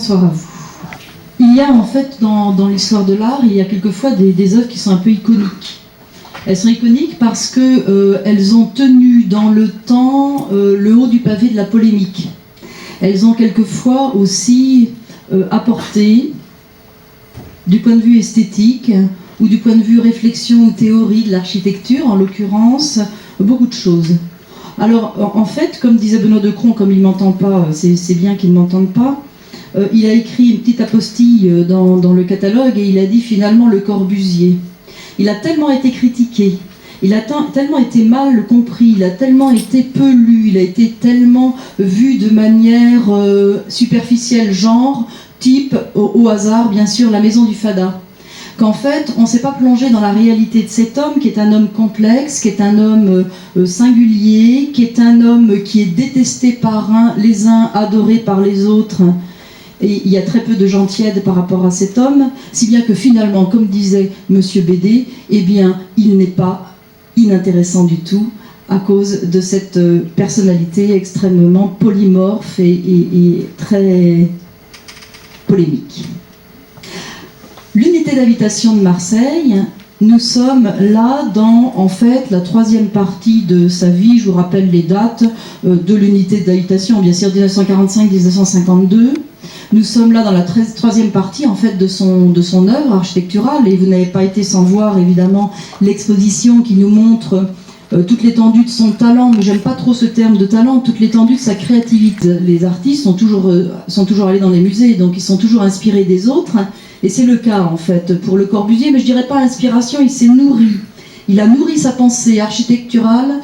bonsoir à vous. Il y a en fait dans l'histoire de l'art, il y a quelquefois des œuvres qui sont un peu iconiques. Elles sont iconiques parce qu'elles ont tenu dans le temps le haut du pavé de la polémique. Elles ont quelquefois aussi apporté, du point de vue esthétique ou du point de vue réflexion ou théorie de l'architecture, en l'occurrence, beaucoup de choses. Alors, en fait, comme disait Benoît Decron, comme il ne m'entend pas, c'est bien qu'il ne m'entende pas, il a écrit une petite apostille dans le catalogue et il a dit finalement Le Corbusier. Il a tellement été critiqué, il a tellement été mal compris, il a tellement été peu lu, il a été tellement vu de manière superficielle, genre, type, au hasard, bien sûr, La Maison du Fada. Qu'en fait, on ne s'est pas plongé dans la réalité de cet homme, qui est un homme complexe, qui est un homme singulier, qui est un homme qui est détesté par les uns, adoré par les autres. Et il y a très peu de gens tièdes par rapport à cet homme, si bien que finalement, comme disait Monsieur Bédé, eh bien, il n'est pas inintéressant du tout à cause de cette personnalité extrêmement polymorphe et très polémique. L'unité d'habitation de Marseille, nous sommes là dans, en fait, la troisième partie de sa vie. Je vous rappelle les dates de l'unité d'habitation, bien sûr 1945-1952. Nous sommes là dans la troisième partie, en fait, de son œuvre architecturale, et vous n'avez pas été sans voir, évidemment, l'exposition qui nous montre toute l'étendue de son talent, mais j'aime pas trop ce terme de talent, toute l'étendue de sa créativité. Les artistes sont toujours allés dans les musées, donc ils sont toujours inspirés des autres. Et c'est le cas, en fait, pour Le Corbusier, mais je dirais pas inspiration, il s'est nourri. Il a nourri sa pensée architecturale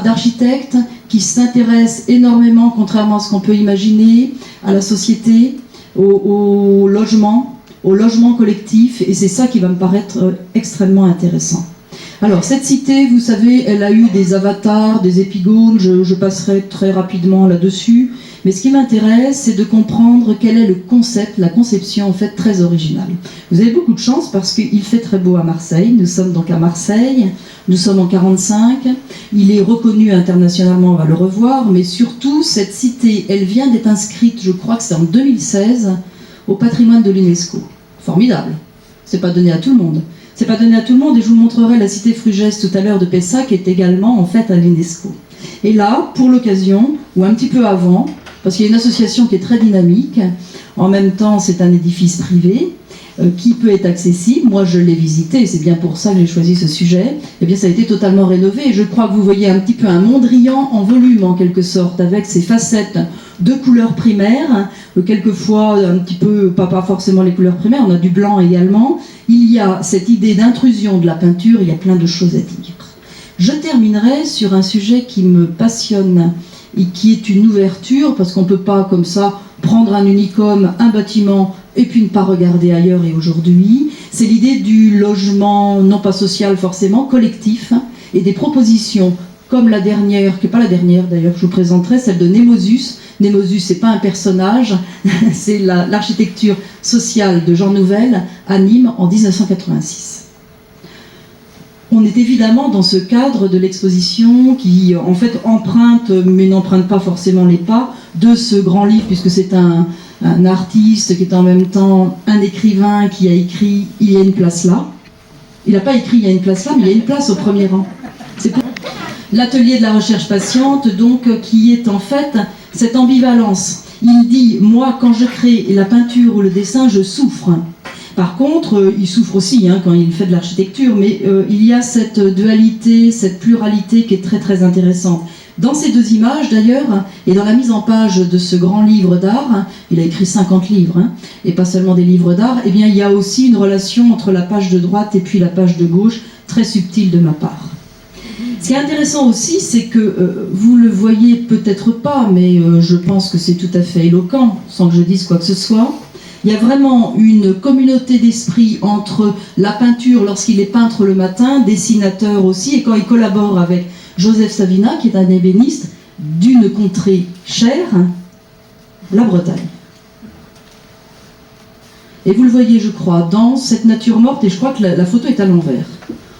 d'architecte qui s'intéresse énormément, contrairement à ce qu'on peut imaginer, à la société, au logement collectif, et c'est ça qui va me paraître extrêmement intéressant. Alors, cette cité, vous savez, elle a eu des avatars, des épigones, je passerai très rapidement là-dessus. Mais ce qui m'intéresse, c'est de comprendre quel est le concept, la conception en fait très originale. Vous avez beaucoup de chance parce qu'il fait très beau à Marseille. Nous sommes donc à Marseille, nous sommes en 1945. Il est reconnu internationalement, on va le revoir, mais surtout cette cité, elle vient d'être inscrite, je crois que c'est en 2016, au patrimoine de l'UNESCO. Formidable. C'est pas donné à tout le monde. C'est pas donné à tout le monde et je vous montrerai la cité Frugès tout à l'heure de Pessa qui est également en fait à l'UNESCO. Et là, pour l'occasion, ou un petit peu avant, parce qu'il y a une association qui est très dynamique, en même temps c'est un édifice privé qui peut être accessible. Moi je l'ai visité et c'est bien pour ça que j'ai choisi ce sujet. Et bien ça a été totalement rénové et je crois que vous voyez un petit peu un Mondrian en volume en quelque sorte, avec ses facettes de couleurs primaires, quelquefois un petit peu, pas forcément les couleurs primaires, on a du blanc également. Il y a cette idée d'intrusion de la peinture, il y a plein de choses à dire. Je terminerai sur un sujet qui me passionne et qui est une ouverture, parce qu'on ne peut pas comme ça prendre un unicum, un bâtiment, et puis ne pas regarder ailleurs et aujourd'hui. C'est l'idée du logement, non pas social forcément, collectif, et des propositions comme la dernière, qui n'est pas la dernière d'ailleurs que je vous présenterai, celle de Nemosus. Nemosus, c'est pas un personnage, c'est l'architecture sociale de Jean Nouvel à Nîmes en 1986. On est évidemment dans ce cadre de l'exposition qui, en fait, emprunte, mais n'emprunte pas forcément les pas, de ce grand livre, puisque c'est un artiste qui est en même temps un écrivain qui a écrit « Il y a une place là ». Il n'a pas écrit « Il y a une place là », mais il y a une place au premier rang. C'est pour l'atelier de la recherche patiente, donc, qui est en fait cette ambivalence. Il dit « Moi, quand je crée la peinture ou le dessin, je souffre ». Par contre, il souffre aussi quand il fait de l'architecture, mais il y a cette dualité, cette pluralité qui est très très intéressante. Dans ces deux images d'ailleurs, et dans la mise en page de ce grand livre d'art, il a écrit 50 livres, et pas seulement des livres d'art, eh bien il y a aussi une relation entre la page de droite et puis la page de gauche, très subtile de ma part. Ce qui est intéressant aussi, c'est que vous le voyez peut-être pas, mais je pense que c'est tout à fait éloquent, sans que je dise quoi que ce soit. Il y a vraiment une communauté d'esprit entre la peinture lorsqu'il est peintre le matin, dessinateur aussi, et quand il collabore avec Joseph Savina, qui est un ébéniste d'une contrée chère, la Bretagne. Et vous le voyez, je crois, dans cette nature morte, et je crois que la photo est à l'envers.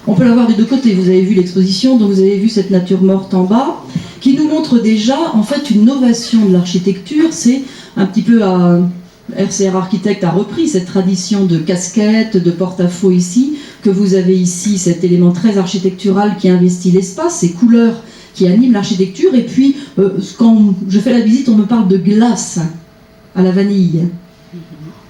On peut la voir des deux côtés, vous avez vu l'exposition, donc vous avez vu cette nature morte en bas, qui nous montre déjà, en fait, une novation de l'architecture. C'est un petit peu à RCR Architecte a repris cette tradition de casquette, de porte-à-faux ici, que vous avez ici, cet élément très architectural qui investit l'espace, ces couleurs qui animent l'architecture. Et puis, quand je fais la visite, on me parle de glace à la vanille.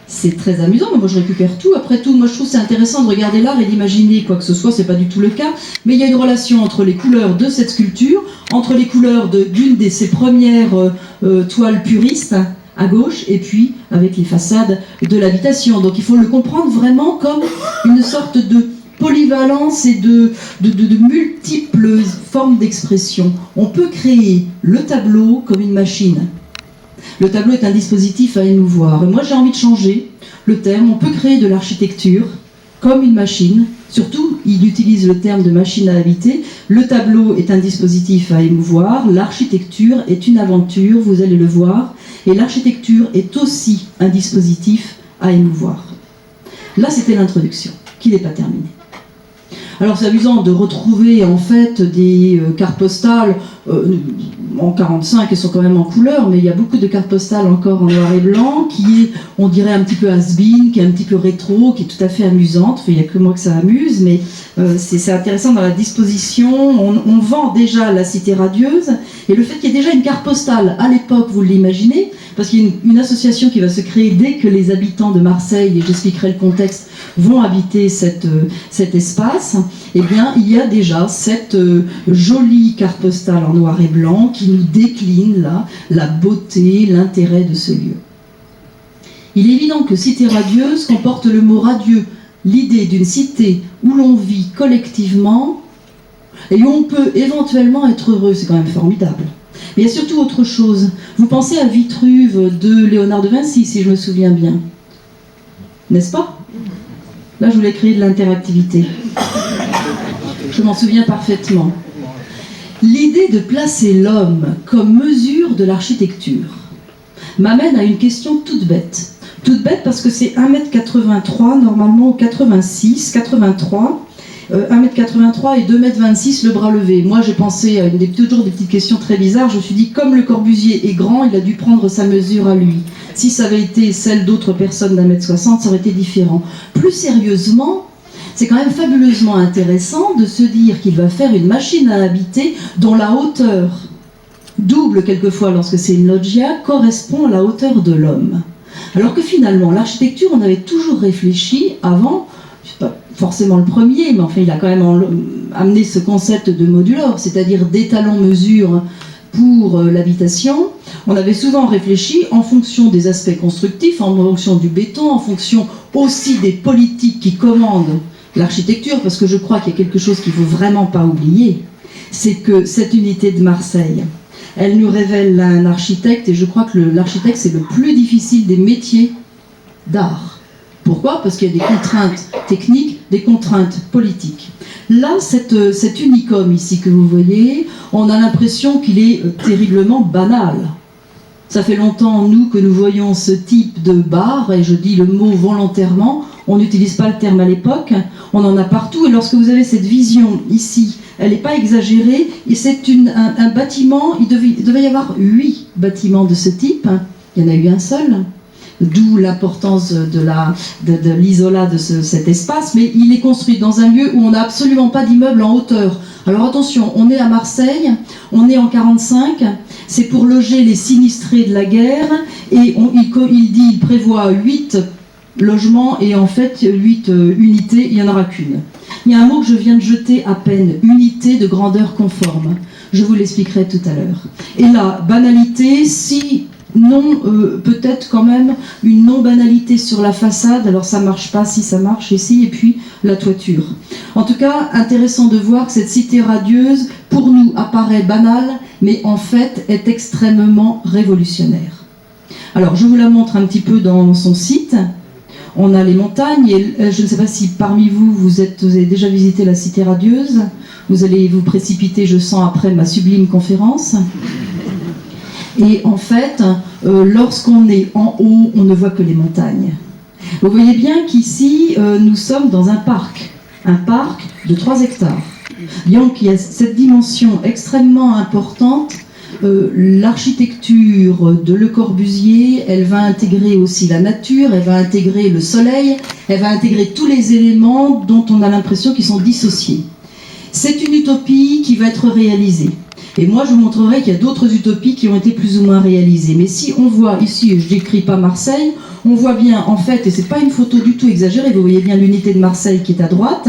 C'est très amusant, mais moi je récupère tout. Après tout, moi je trouve c'est intéressant de regarder l'art et d'imaginer quoi que ce soit, c'est pas du tout le cas. Mais il y a une relation entre les couleurs de cette sculpture, entre les couleurs d'une de ses premières toiles puristes, à gauche, et puis avec les façades de l'habitation. Donc il faut le comprendre vraiment comme une sorte de polyvalence et de multiples formes d'expression. On peut créer le tableau comme une machine. Le tableau est un dispositif à émouvoir. Et moi j'ai envie de changer le terme. On peut créer de l'architecture comme une machine. Surtout, il utilise le terme de machine à habiter. Le tableau est un dispositif à émouvoir. L'architecture est une aventure, vous allez le voir. Et l'architecture est aussi un dispositif à émouvoir. Là, c'était l'introduction, qui n'est pas terminée. Alors, c'est amusant de retrouver en fait des cartes postales en 45, elles sont quand même en couleur, mais il y a beaucoup de cartes postales encore en noir et blanc, qui est, on dirait, un petit peu has-been, qui est un petit peu rétro, qui est tout à fait amusante. Enfin, il n'y a que moi que ça amuse, mais c'est intéressant dans la disposition. On vend déjà la cité radieuse, et le fait qu'il y ait déjà une carte postale à l'époque, vous l'imaginez, parce qu'il y a une association qui va se créer dès que les habitants de Marseille, et j'expliquerai le contexte, vont habiter cet espace. Eh bien, il y a déjà cette jolie carte postale en noir et blanc qui nous décline là la beauté, l'intérêt de ce lieu. Il est évident que cité radieuse comporte le mot radieux, l'idée d'une cité où l'on vit collectivement et où on peut éventuellement être heureux. C'est quand même formidable. Mais il y a surtout autre chose. Vous pensez à Vitruve de Léonard de Vinci, si je me souviens bien. N'est-ce pas ? Là, je voulais créer de l'interactivité. Je m'en souviens parfaitement. L'idée de placer l'homme comme mesure de l'architecture m'amène à une question toute bête. Toute bête parce que c'est 1m83, normalement, ou 86, 83. 1m83 et 2m26 le bras levé. Moi j'ai pensé à toujours des petites questions très bizarres. Je me suis dit, comme Le Corbusier est grand, il a dû prendre sa mesure à lui. Si ça avait été celle d'autres personnes d'1m60, ça aurait été différent. Plus sérieusement, c'est quand même fabuleusement intéressant de se dire qu'il va faire une machine à habiter dont la hauteur, double quelquefois lorsque c'est une loggia, correspond à la hauteur de l'homme. Alors que finalement, l'architecture, on avait toujours réfléchi avant, je sais pas forcément le premier, mais enfin il a quand même amené ce concept de modulor, c'est-à-dire d'étalon-mesure pour l'habitation. On avait souvent réfléchi en fonction des aspects constructifs, en fonction du béton, en fonction aussi des politiques qui commandent l'architecture, parce que je crois qu'il y a quelque chose qu'il ne faut vraiment pas oublier, c'est que cette unité de Marseille, elle nous révèle un architecte, et je crois que l'architecte c'est le plus difficile des métiers d'art. Pourquoi ? Parce qu'il y a des contraintes techniques, des contraintes politiques. Là, cet unicum ici que vous voyez, on a l'impression qu'il est terriblement banal. Ça fait longtemps, nous, que nous voyons ce type de bar, et je dis le mot volontairement, on n'utilise pas le terme à l'époque, on en a partout, et lorsque vous avez cette vision ici, elle n'est pas exagérée, et c'est un bâtiment, il devait y avoir 8 bâtiments de ce type, il y en a eu un seul, d'où l'importance de l'isolat de cet espace, mais il est construit dans un lieu où on n'a absolument pas d'immeuble en hauteur. Alors attention, on est à Marseille, on est en 45, c'est pour loger les sinistrés de la guerre, et il prévoit 8 logements, et en fait 8 unités, il n'y en aura qu'une. Il y a un mot que je viens de jeter à peine, unité de grandeur conforme. Je vous l'expliquerai tout à l'heure. Et là, banalité, si... non, peut-être quand même une non-banalité sur la façade, alors ça marche pas, si ça marche ici, et puis la toiture. En tout cas, intéressant de voir que cette cité radieuse, pour nous, apparaît banale, mais en fait est extrêmement révolutionnaire. Alors, je vous la montre un petit peu dans son site. On a les montagnes, et je ne sais pas si parmi vous, vous avez déjà visité la cité radieuse. Vous allez vous précipiter, je sens, après ma sublime conférence. Et en fait, lorsqu'on est en haut, on ne voit que les montagnes. Vous voyez bien qu'ici, nous sommes dans un parc de 3 hectares. Donc il y a cette dimension extrêmement importante l'architecture de Le Corbusier, elle va intégrer aussi la nature, elle va intégrer le soleil, elle va intégrer tous les éléments dont on a l'impression qu'ils sont dissociés. C'est une utopie qui va être réalisée. Et moi, je vous montrerai qu'il y a d'autres utopies qui ont été plus ou moins réalisées. Mais si on voit ici, je n'écris pas Marseille, on voit bien, en fait, et c'est pas une photo du tout exagérée, vous voyez bien l'unité de Marseille qui est à droite,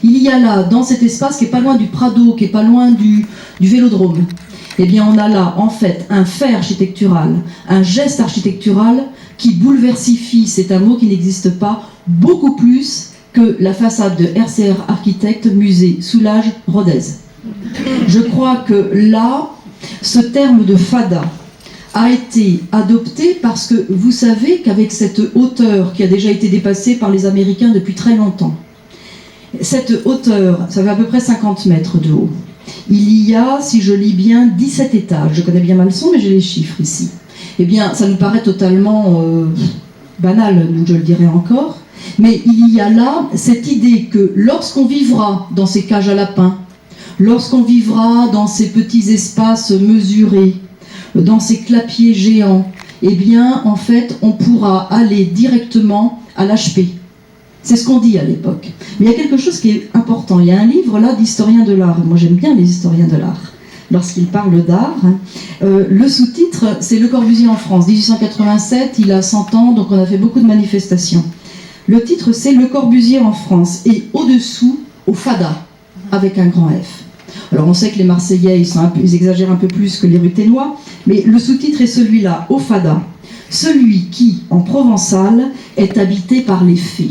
il y a là, dans cet espace qui est pas loin du Prado, qui est pas loin du Vélodrome, eh bien on a là, en fait, un fait architectural, un geste architectural qui bouleversifie, c'est un mot qui n'existe pas, beaucoup plus que la façade de RCR Architectes, musée Soulages-Rodez. Je crois que là, ce terme de fada a été adopté parce que vous savez qu'avec cette hauteur qui a déjà été dépassée par les Américains depuis très longtemps, cette hauteur, ça fait à peu près 50 mètres de haut. Il y a, si je lis bien, 17 étages. Je connais bien ma leçon, mais j'ai les chiffres ici. Eh bien, ça nous paraît totalement banal, nous je le dirais encore. Mais il y a là cette idée que lorsqu'on vivra dans ces cages à lapins, lorsqu'on vivra dans ces petits espaces mesurés, dans ces clapiers géants, eh bien, en fait, on pourra aller directement à l'HP. C'est ce qu'on dit à l'époque. Mais il y a quelque chose qui est important. Il y a un livre là d'historiens de l'art. Moi, j'aime bien les historiens de l'art. Lorsqu'ils parlent d'art, le sous-titre, c'est Le Corbusier en France. 1887, il a 100 ans, donc on a fait beaucoup de manifestations. Le titre, c'est Le Corbusier en France. Et au-dessous, au Fada, avec un grand F. Alors on sait que les Marseillais, ils exagèrent un peu plus que les Ruténois, mais le sous-titre est celui-là, au Fada. Celui qui, en provençal, est habité par les fées.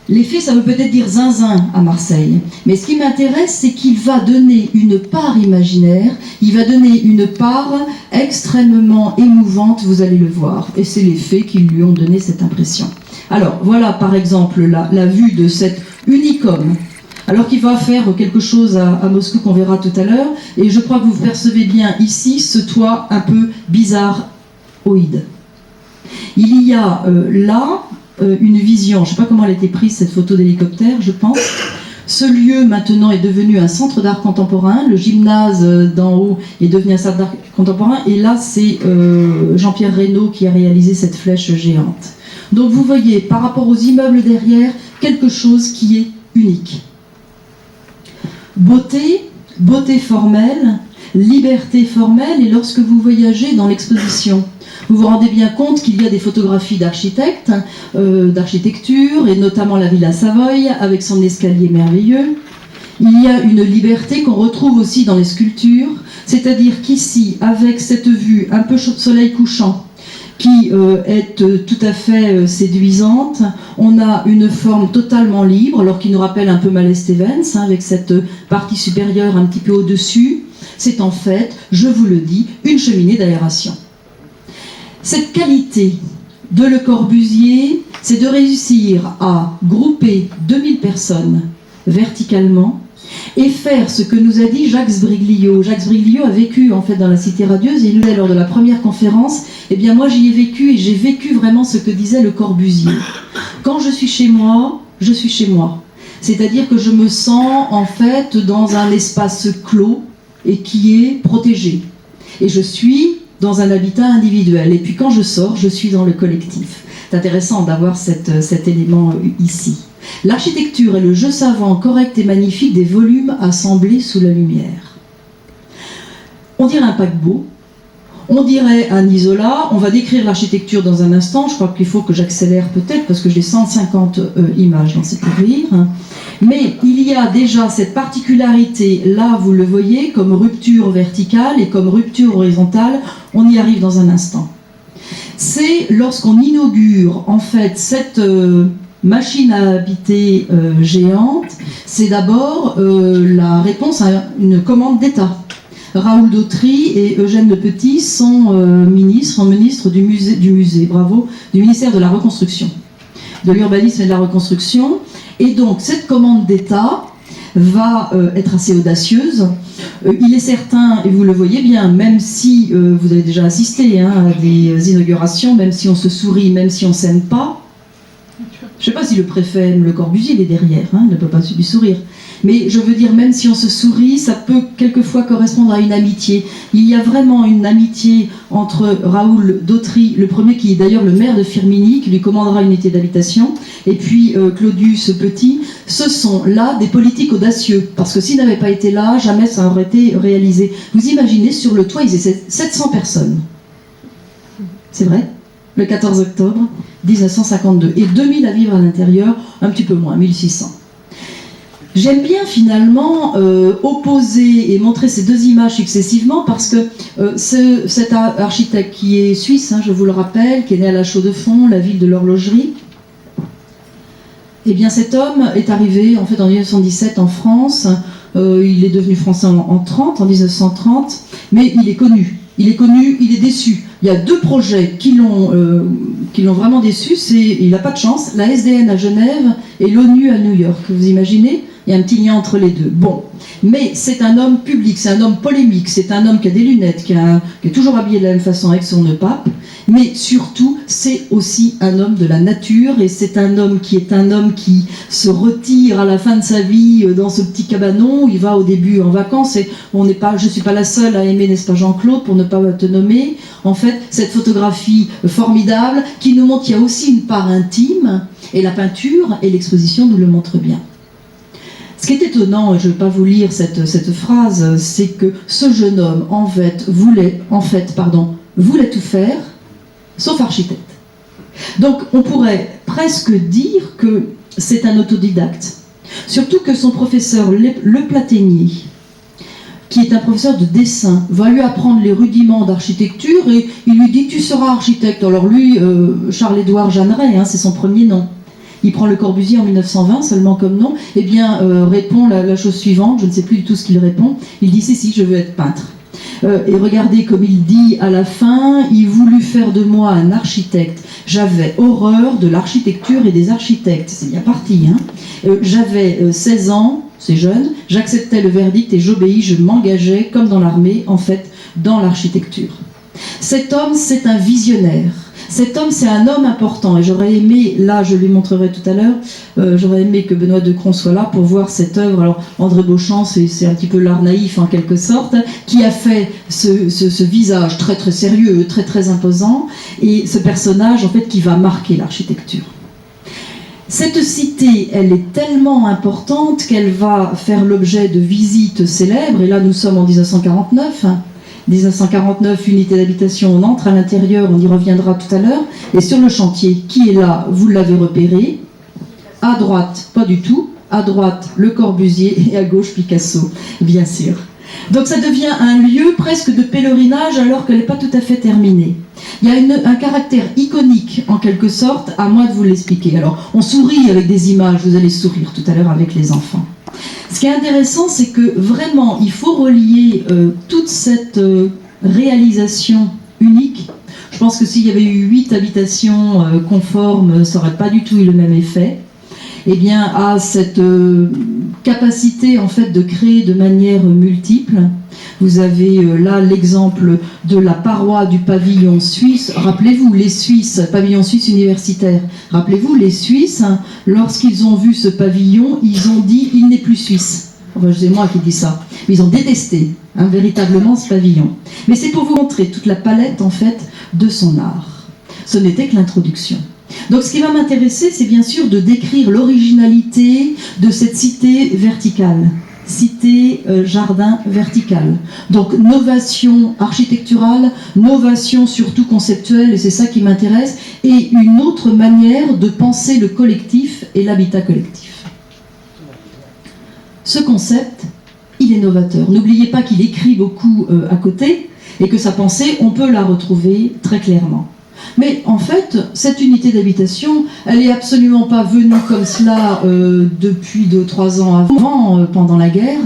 Les fées, ça veut peut-être dire zinzin à Marseille, mais ce qui m'intéresse, c'est qu'il va donner une part imaginaire, il va donner une part extrêmement émouvante, vous allez le voir, et c'est les fées qui lui ont donné cette impression. Alors, voilà par exemple la vue de cet unicum, alors qu'il va faire quelque chose à Moscou qu'on verra tout à l'heure, et je crois que vous percevez bien ici ce toit un peu bizarroïde. Il y a là une vision, je ne sais pas comment elle a été prise cette photo d'hélicoptère, je pense. Ce lieu maintenant est devenu un centre d'art contemporain, le gymnase d'en haut est devenu un centre d'art contemporain, et là c'est Jean-Pierre Reynaud qui a réalisé cette flèche géante. Donc vous voyez, par rapport aux immeubles derrière, quelque chose qui est unique. Beauté formelle, liberté formelle, et lorsque vous voyagez dans l'exposition, vous vous rendez bien compte qu'il y a des photographies d'architectes, d'architecture, et notamment la Villa Savoye, avec son escalier merveilleux. Il y a une liberté qu'on retrouve aussi dans les sculptures, c'est-à-dire qu'ici, avec cette vue un peu soleil couchant, qui est tout à fait séduisante, on a une forme totalement libre, alors qui nous rappelle un peu Mallet Stevens, avec cette partie supérieure un petit peu au-dessus. C'est en fait, je vous le dis, une cheminée d'aération. Cette qualité de Le Corbusier, c'est de réussir à grouper 2000 personnes verticalement et faire ce que nous a dit Jacques Sbriglio. Jacques Sbriglio a vécu en fait dans la Cité radieuse, et il nous dit lors de la première conférence, eh bien moi j'y ai vécu et j'ai vécu vraiment ce que disait Le Corbusier. Quand je suis chez moi, je suis chez moi. C'est-à-dire que je me sens en fait dans un espace clos et qui est protégé. Et je suis dans un habitat individuel. Et puis quand je sors, je suis dans le collectif. C'est intéressant d'avoir cet élément ici. L'architecture et le jeu savant, correct et magnifique des volumes assemblés sous la lumière. On dirait un paquebot, on dirait un isolat, on va décrire l'architecture dans un instant, je crois qu'il faut que j'accélère peut-être parce que j'ai 150 images dans cette ouvrir. Mais il y a déjà cette particularité, là vous le voyez, comme rupture verticale et comme rupture horizontale, on y arrive dans un instant. C'est lorsqu'on inaugure en fait cette machine à habiter géante, c'est d'abord la réponse à une commande d'État. Raoul Dautry et Eugène Le Petit sont ministres du ministère de la Reconstruction, de l'urbanisme et de la reconstruction. Et donc cette commande d'État va être assez audacieuse. Il est certain, et vous le voyez bien, même si vous avez déjà assisté à des inaugurations, même si on se sourit, même si on ne s'aime pas, Je ne sais pas si le préfet aime Le Corbusier, il est derrière, hein, il ne peut pas lui sourire. Mais je veux dire, même si on se sourit, ça peut quelquefois correspondre à une amitié. Il y a vraiment une amitié entre Raoul Dautry, le premier qui est d'ailleurs le maire de Firminy, qui lui commandera une unité d'habitation, et puis Claudius Petit. Ce sont là des politiques audacieux, parce que s'ils n'avaient pas été là, jamais ça aurait été réalisé. Vous imaginez, sur le toit, ils étaient 700 personnes. C'est vrai, le 14 octobre 1952. Et 2000 à vivre à l'intérieur, un petit peu moins, 1600. J'aime bien finalement opposer et montrer ces deux images successivement parce que cet architecte qui est suisse, hein, je vous le rappelle, qui est né à La Chaux-de-Fonds, la ville de l'horlogerie, eh bien cet homme est arrivé en fait en 1917 en France, il est devenu français en 1930, mais il est connu. Il est connu, il est déçu. Il y a deux projets qui l'ont vraiment déçu. Il n'a pas de chance, la SDN à Genève et l'ONU à New York. Vous imaginez ? Il y a un petit lien entre les deux. Bon, mais c'est un homme public, c'est un homme polémique, c'est un homme qui a des lunettes, qui est toujours habillé de la même façon avec son nœud pape, mais surtout, c'est aussi un homme de la nature, et c'est un homme qui se retire à la fin de sa vie dans ce petit cabanon, où il va au début en vacances, et je ne suis pas la seule à aimer, n'est-ce pas Jean-Claude, pour ne pas te nommer, en fait, cette photographie formidable, qui nous montre qu'il y a aussi une part intime, et la peinture et l'exposition nous le montrent bien. Ce qui est étonnant, et je ne vais pas vous lire cette phrase, c'est que ce jeune homme, voulait tout faire, sauf architecte. Donc, on pourrait presque dire que c'est un autodidacte. Surtout que son professeur, Le Platénier, qui est un professeur de dessin, va lui apprendre les rudiments d'architecture et il lui dit « tu seras architecte ». Alors lui, Charles-Édouard Jeanneret, hein, c'est son premier nom. Il prend Le Corbusier en 1920 seulement comme nom, et bien répond la chose suivante, je ne sais plus du tout ce qu'il répond, il dit si, je veux être peintre. Et regardez comme il dit à la fin, il voulut faire de moi un architecte, j'avais horreur de l'architecture et des architectes, c'est bien parti, hein. J'avais 16 ans, c'est jeune, j'acceptais le verdict et j'obéis, je m'engageais comme dans l'armée, en fait, dans l'architecture. Cet homme, c'est un visionnaire. Cet homme, c'est un homme important, et j'aurais aimé, là je lui montrerai tout à l'heure, j'aurais aimé que Benoît Decron soit là pour voir cette œuvre. Alors André Beauchamp, c'est un petit peu l'art naïf en quelque sorte, qui a fait ce visage très très sérieux, très très imposant, et ce personnage en fait qui va marquer l'architecture. Cette cité, elle est tellement importante qu'elle va faire l'objet de visites célèbres, et là nous sommes en 1949, 1949, unité d'habitation, on entre à l'intérieur, on y reviendra tout à l'heure. Et sur le chantier, qui est là, vous l'avez repéré. À droite, pas du tout. À droite, Le Corbusier et à gauche, Picasso, bien sûr. Donc ça devient un lieu presque de pèlerinage alors qu'elle n'est pas tout à fait terminée. Il y a un caractère iconique, en quelque sorte, à moi de vous l'expliquer. Alors, on sourit avec des images, vous allez sourire tout à l'heure avec les enfants. Ce qui est intéressant, c'est que vraiment, il faut relier toute cette réalisation unique. Je pense que s'il y avait eu 8 habitations conformes, ça n'aurait pas du tout eu le même effet. Eh bien, à cette capacité en fait de créer de manière multiple. Vous avez là l'exemple de la paroi du pavillon suisse. Rappelez-vous, les Suisses, pavillon suisse universitaire. Rappelez-vous, les Suisses, lorsqu'ils ont vu ce pavillon, ils ont dit « il n'est plus suisse ». Enfin, c'est moi qui dis ça. Mais ils ont détesté véritablement ce pavillon. Mais c'est pour vous montrer toute la palette en fait de son art. Ce n'était que l'introduction. Donc ce qui va m'intéresser, c'est bien sûr de décrire l'originalité de cette cité verticale. Cité-jardin vertical. Donc novation architecturale, novation surtout conceptuelle, et c'est ça qui m'intéresse, et une autre manière de penser le collectif et l'habitat collectif. Ce concept, il est novateur. N'oubliez pas qu'il écrit beaucoup à côté, et que sa pensée, on peut la retrouver très clairement. Mais en fait, cette unité d'habitation, elle n'est absolument pas venue comme cela depuis 2-3 ans avant, pendant la guerre.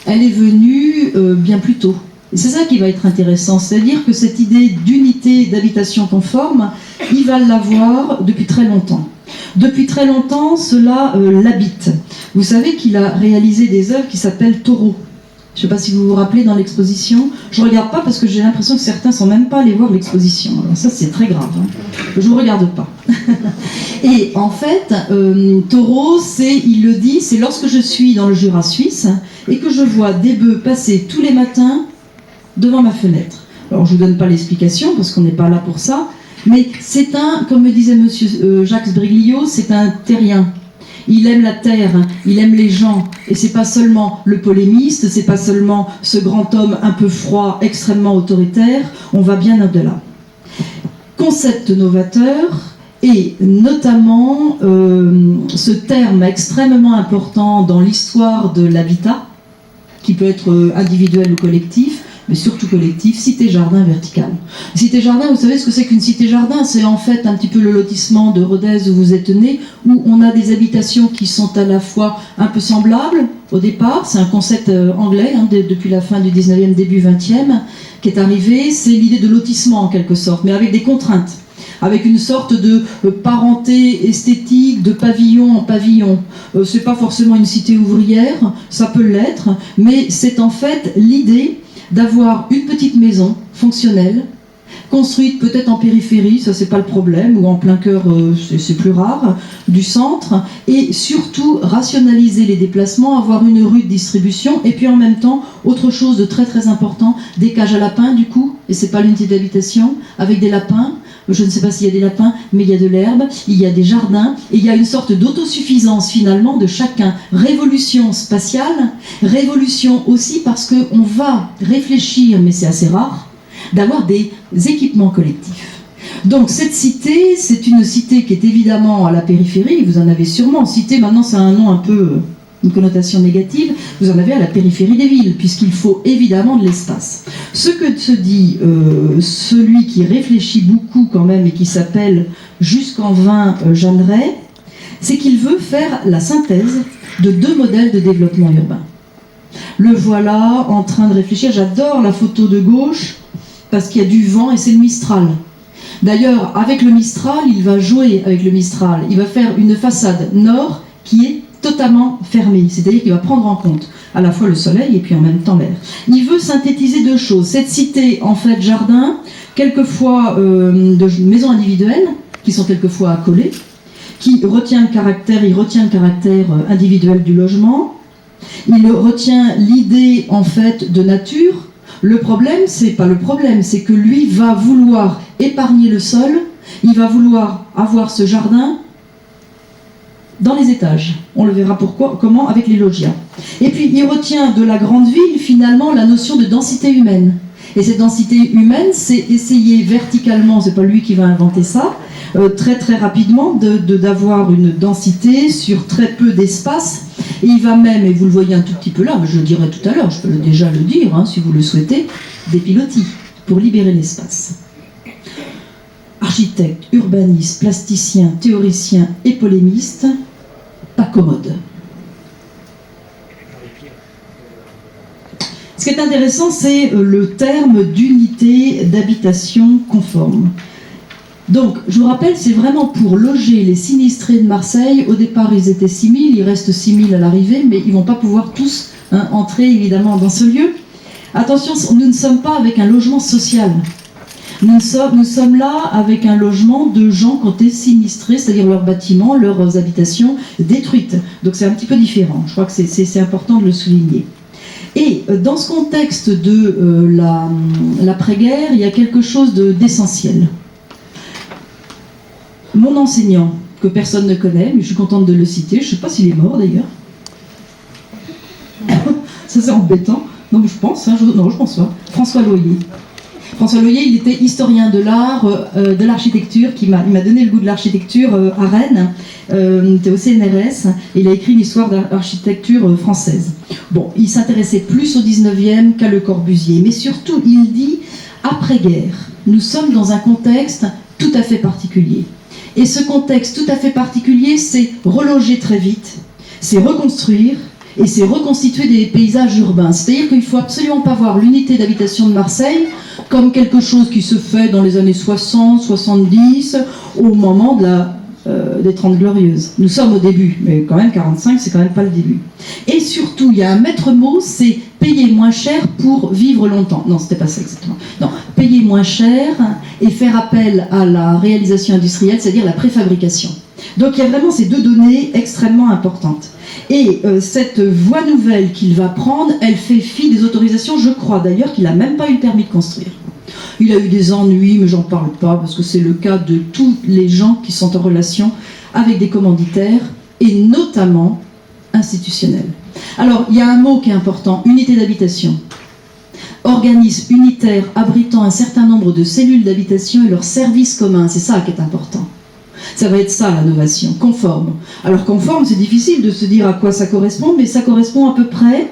Elle est venue bien plus tôt. Et c'est ça qui va être intéressant, c'est-à-dire que cette idée d'unité d'habitation conforme, il va l'avoir depuis très longtemps. Depuis très longtemps, cela l'habite. Vous savez qu'il a réalisé des œuvres qui s'appellent Taureau. Je ne sais pas si vous vous rappelez dans l'exposition. Je ne regarde pas parce que j'ai l'impression que certains ne sont même pas allés voir l'exposition. Alors ça, c'est très grave. Hein. Je ne regarde pas. Et en fait, taureau, il le dit, c'est lorsque je suis dans le Jura suisse et que je vois des bœufs passer tous les matins devant ma fenêtre. Alors, je ne vous donne pas l'explication parce qu'on n'est pas là pour ça. Mais c'est comme me disait monsieur Jacques Brigliot, c'est un terrien. Il aime la terre, il aime les gens, et c'est pas seulement le polémiste, c'est pas seulement ce grand homme un peu froid, extrêmement autoritaire, on va bien au-delà. Concept novateur, et notamment ce terme extrêmement important dans l'histoire de l'habitat, qui peut être individuel ou collectif, mais surtout collectif, cité-jardin verticale. Cité-jardin, vous savez ce que c'est qu'une cité-jardin? C'est en fait un petit peu le lotissement de Rodez où vous êtes né, où on a des habitations qui sont à la fois un peu semblables au départ, c'est un concept anglais, hein, depuis la fin du 19e, début 20e, qui est arrivé, c'est l'idée de lotissement en quelque sorte, mais avec des contraintes, avec une sorte de parenté esthétique, de pavillon en pavillon. C'est pas forcément une cité ouvrière, ça peut l'être, mais c'est en fait l'idée d'avoir une petite maison fonctionnelle, construite peut-être en périphérie, ça c'est pas le problème, ou en plein cœur, c'est plus rare, du centre, et surtout rationaliser les déplacements, avoir une rue de distribution, et puis en même temps, autre chose de très très important, des cages à lapins du coup, et c'est pas l'unité d'habitation, avec des lapins, je ne sais pas s'il y a des lapins, mais il y a de l'herbe, il y a des jardins, et il y a une sorte d'autosuffisance finalement de chacun. Révolution spatiale, révolution aussi parce qu'on va réfléchir, mais c'est assez rare, d'avoir des équipements collectifs. Donc cette cité, c'est une cité qui est évidemment à la périphérie, vous en avez sûrement, cité maintenant c'est un nom un peu, une connotation négative, vous en avez à la périphérie des villes, puisqu'il faut évidemment de l'espace. Ce que se dit celui qui réfléchit beaucoup quand même et qui s'appelle Jusqu'en vain Jeanneret, c'est qu'il veut faire la synthèse de deux modèles de développement urbain. Le voilà en train de réfléchir, j'adore la photo de gauche, parce qu'il y a du vent et c'est le Mistral. D'ailleurs, avec le Mistral, il va jouer avec le Mistral. Il va faire une façade nord qui est totalement fermée, c'est-à-dire qu'il va prendre en compte à la fois le soleil et puis en même temps l'air. Il veut synthétiser deux choses. Cette cité, en fait, jardin, quelquefois de maisons individuelles, qui sont quelquefois accolées, il retient le caractère individuel du logement, il retient l'idée, en fait, de nature. Le problème, c'est pas le problème, c'est que lui va vouloir épargner le sol, il va vouloir avoir ce jardin dans les étages. On le verra comment avec les loggias. Et puis il retient de la grande ville finalement la notion de densité humaine. Et cette densité humaine, c'est essayer verticalement, c'est pas lui qui va inventer ça, très très rapidement d'avoir une densité sur très peu d'espace. Et il va même, et vous le voyez un tout petit peu là, mais je le dirai tout à l'heure, je peux déjà le dire hein, si vous le souhaitez, des pilotis pour libérer l'espace. Architecte, urbaniste, plasticien, théoricien et polémiste, pas commode. Ce qui est intéressant, c'est le terme d'unité d'habitation conforme. Donc, je vous rappelle, c'est vraiment pour loger les sinistrés de Marseille. Au départ, ils étaient 6 000, il reste 6 000 à l'arrivée, mais ils ne vont pas pouvoir tous entrer, évidemment, dans ce lieu. Attention, nous ne sommes pas avec un logement social. Nous sommes là avec un logement de gens qui ont été sinistrés, c'est-à-dire leurs bâtiments, leurs habitations détruites. Donc, c'est un petit peu différent. Je crois que c'est important de le souligner. Et dans ce contexte de l'après-guerre, il y a quelque chose d'essentiel. Mon enseignant, que personne ne connaît, mais je suis contente de le citer, je ne sais pas s'il est mort d'ailleurs. Ça c'est embêtant. Non, je pense, hein, je pense pas. François Loyer. François Loyer, il était historien de l'art, de l'architecture, il m'a donné le goût de l'architecture à Rennes, il était au CNRS, et il a écrit une histoire d'architecture française. Bon, il s'intéressait plus au 19e qu'à Le Corbusier, mais surtout, il dit, après-guerre, nous sommes dans un contexte tout à fait particulier. Et ce contexte tout à fait particulier, c'est reloger très vite, c'est reconstruire, et c'est reconstituer des paysages urbains. C'est-à-dire qu'il ne faut absolument pas voir l'unité d'habitation de Marseille comme quelque chose qui se fait dans les années 60, 70, au moment de la des 30 Glorieuses. Nous sommes au début, mais quand même 45, c'est quand même pas le début. Et surtout, il y a un maître mot, c'est payer moins cher pour vivre longtemps. Non, c'était pas ça exactement. Non, payer moins cher et faire appel à la réalisation industrielle, c'est-à-dire la préfabrication. Donc il y a vraiment ces deux données extrêmement importantes. Et cette voie nouvelle qu'il va prendre, elle fait fi des autorisations, je crois d'ailleurs qu'il n'a même pas eu le permis de construire. Il a eu des ennuis, mais j'en parle pas, parce que c'est le cas de tous les gens qui sont en relation avec des commanditaires, et notamment institutionnels. Alors, il y a un mot qui est important, unité d'habitation. Organisme unitaire abritant un certain nombre de cellules d'habitation et leurs services communs, c'est ça qui est important. Ça va être ça, l'innovation, conforme. Alors conforme, c'est difficile de se dire à quoi ça correspond, mais ça correspond à peu près,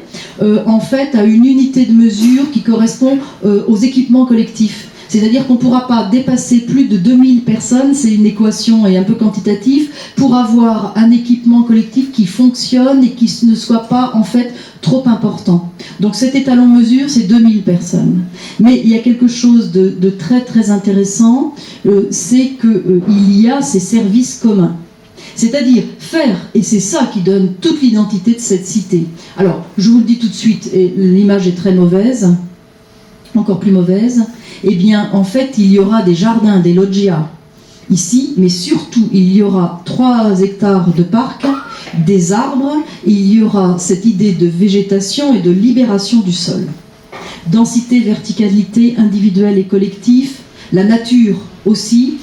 en fait, à une unité de mesure qui correspond aux équipements collectifs. C'est-à-dire qu'on ne pourra pas dépasser plus de 2000 personnes, c'est une équation et un peu quantitative, pour avoir un équipement collectif qui fonctionne et qui ne soit pas, en fait, trop important. Donc cet étalon mesure, c'est 2000 personnes. Mais il y a quelque chose de très très intéressant, c'est qu'il y a ces services communs. C'est-à-dire faire, et c'est ça qui donne toute l'identité de cette cité. Alors, je vous le dis tout de suite, et l'image est très mauvaise, encore plus mauvaise, eh bien, en fait, il y aura des jardins, des loggias ici, mais surtout, il y aura 3 hectares de parc, des arbres, et il y aura cette idée de végétation et de libération du sol. Densité, verticalité, individuelle et collectif, la nature aussi,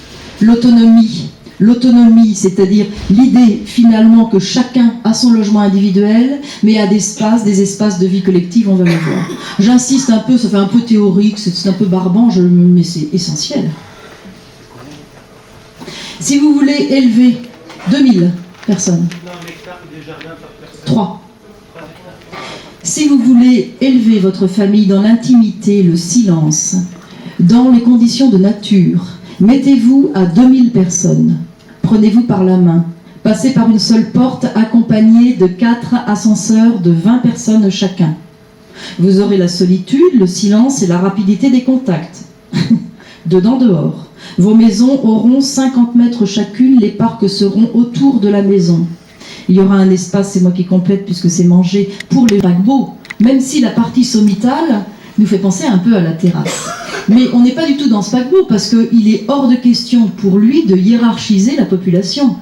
l'autonomie. L'autonomie, c'est-à-dire l'idée finalement que chacun a son logement individuel, mais a des espaces de vie collective, on va le voir. J'insiste un peu, ça fait un peu théorique, c'est un peu barbant, mais c'est essentiel. Si vous voulez élever 2000 personnes, 3. Si vous voulez élever votre famille dans l'intimité, le silence, dans les conditions de nature, mettez-vous à 2000 personnes, prenez-vous par la main, passez par une seule porte accompagnée de 4 ascenseurs de 20 personnes chacun. Vous aurez la solitude, le silence et la rapidité des contacts. Dedans, dehors. Vos maisons auront 50 mètres chacune, les parcs seront autour de la maison. Il y aura un espace, c'est moi qui complète puisque c'est mangé, pour les paquebots, même si la partie sommitale nous fait penser un peu à la terrasse. Mais on n'est pas du tout dans ce paquebot, parce qu'il est hors de question pour lui de hiérarchiser la population.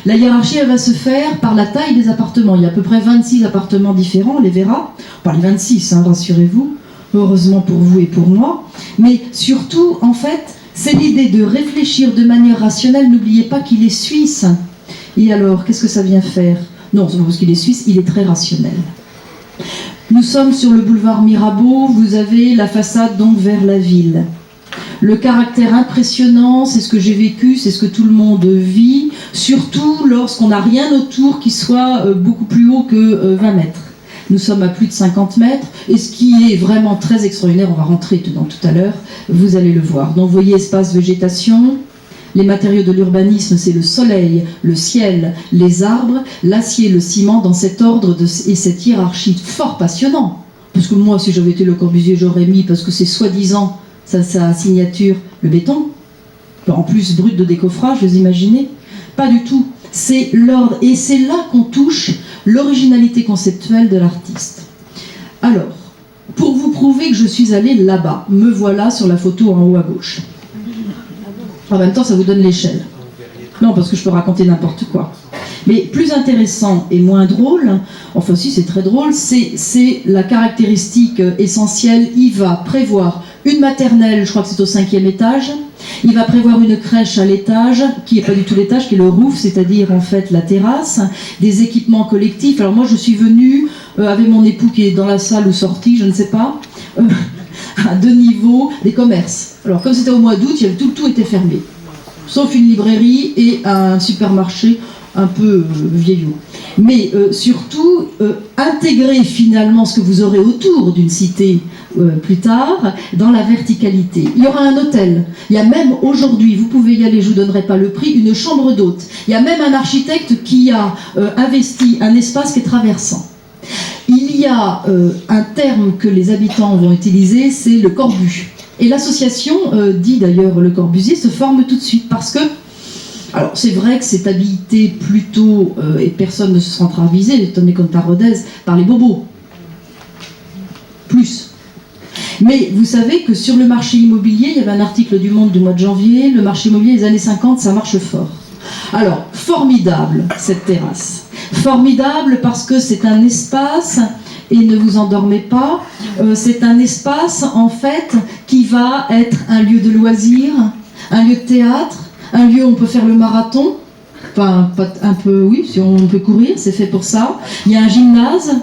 La hiérarchie, elle va se faire par la taille des appartements. Il y a à peu près 26 appartements différents, on les verra. Pas les 26, hein, rassurez-vous, heureusement pour vous et pour moi. Mais surtout, en fait, c'est l'idée de réfléchir de manière rationnelle. N'oubliez pas qu'il est suisse. Et alors, qu'est-ce que ça vient faire? Non, c'est pas parce qu'il est suisse, il est très rationnel. Nous sommes sur le boulevard Mirabeau, vous avez la façade donc vers la ville. Le caractère impressionnant, c'est ce que j'ai vécu, c'est ce que tout le monde vit, surtout lorsqu'on n'a rien autour qui soit beaucoup plus haut que 20 mètres. Nous sommes à plus de 50 mètres, et ce qui est vraiment très extraordinaire, on va rentrer dedans tout à l'heure, vous allez le voir. Donc vous voyez espace végétation. Les matériaux de l'urbanisme, c'est le soleil, le ciel, les arbres, l'acier, le ciment, dans cet ordre et cette hiérarchie fort passionnant. Parce que moi, si j'avais été Le Corbusier, j'aurais mis, parce que c'est soi-disant, sa signature, le béton. En plus, brut de décoffrage, vous imaginez? Pas du tout. C'est l'ordre, et c'est là qu'on touche l'originalité conceptuelle de l'artiste. Alors, pour vous prouver que je suis allée là-bas, me voilà sur la photo en haut à gauche. En même temps, ça vous donne l'échelle. Non, parce que je peux raconter n'importe quoi. Mais plus intéressant et moins drôle, enfin si c'est très drôle, c'est la caractéristique essentielle. Il va prévoir une maternelle, je crois que c'est au 5e étage. Il va prévoir une crèche à l'étage, qui n'est pas du tout l'étage, qui est le roof, c'est-à-dire en fait la terrasse, des équipements collectifs. Alors moi je suis venue avec mon époux qui est dans la salle ou sorti, je ne sais pas, à 2 niveaux, des commerces. Alors comme c'était au mois d'août, tout était fermé, sauf une librairie et un supermarché un peu vieillot. Mais surtout, intégrer finalement ce que vous aurez autour d'une cité plus tard, dans la verticalité. Il y aura un hôtel. Il y a même aujourd'hui, vous pouvez y aller, je ne vous donnerai pas le prix, une chambre d'hôte. Il y a même un architecte qui a investi un espace qui est traversant. Il y a un terme que les habitants vont utiliser, c'est le corbu. Et l'association, dit d'ailleurs Le Corbusier, se forme tout de suite parce que Alors c'est vrai que c'est habité plutôt, et personne ne se sera avisé, étant donné qu'on est à Rodez, par les bobos. Plus. Mais vous savez que sur le marché immobilier, il y avait un article du Monde du mois de janvier, le marché immobilier des années 50, ça marche fort. Alors, formidable cette terrasse. Formidable parce que c'est un espace, et ne vous endormez pas, c'est un espace en fait qui va être un lieu de loisirs, un lieu de théâtre, un lieu où on peut faire le marathon, enfin un peu, oui, si on peut courir, c'est fait pour ça. Il y a un gymnase,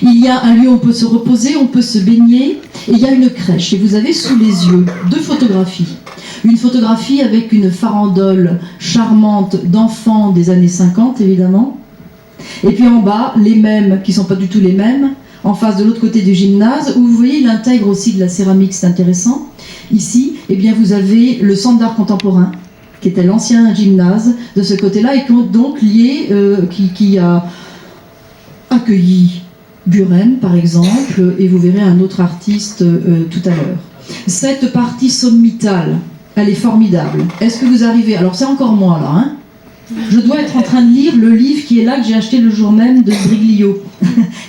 il y a un lieu où on peut se reposer, on peut se baigner, et il y a une crèche. Et vous avez sous les yeux 2 photographies. Une photographie avec une farandole charmante d'enfants des années 50, évidemment. Et puis en bas, les mêmes, qui ne sont pas du tout les mêmes, en face de l'autre côté du gymnase, où vous voyez, il intègre aussi de la céramique, c'est intéressant. Ici, eh bien, vous avez le centre d'art contemporain, qui était l'ancien gymnase de ce côté-là, et donc lié, qui a accueilli Buren, par exemple, et vous verrez un autre artiste tout à l'heure. Cette partie sommitale, elle est formidable. Est-ce que vous arrivez... Alors c'est encore moi là, hein. Je dois être en train de lire le livre qui est là, que j'ai acheté le jour même de Briglio,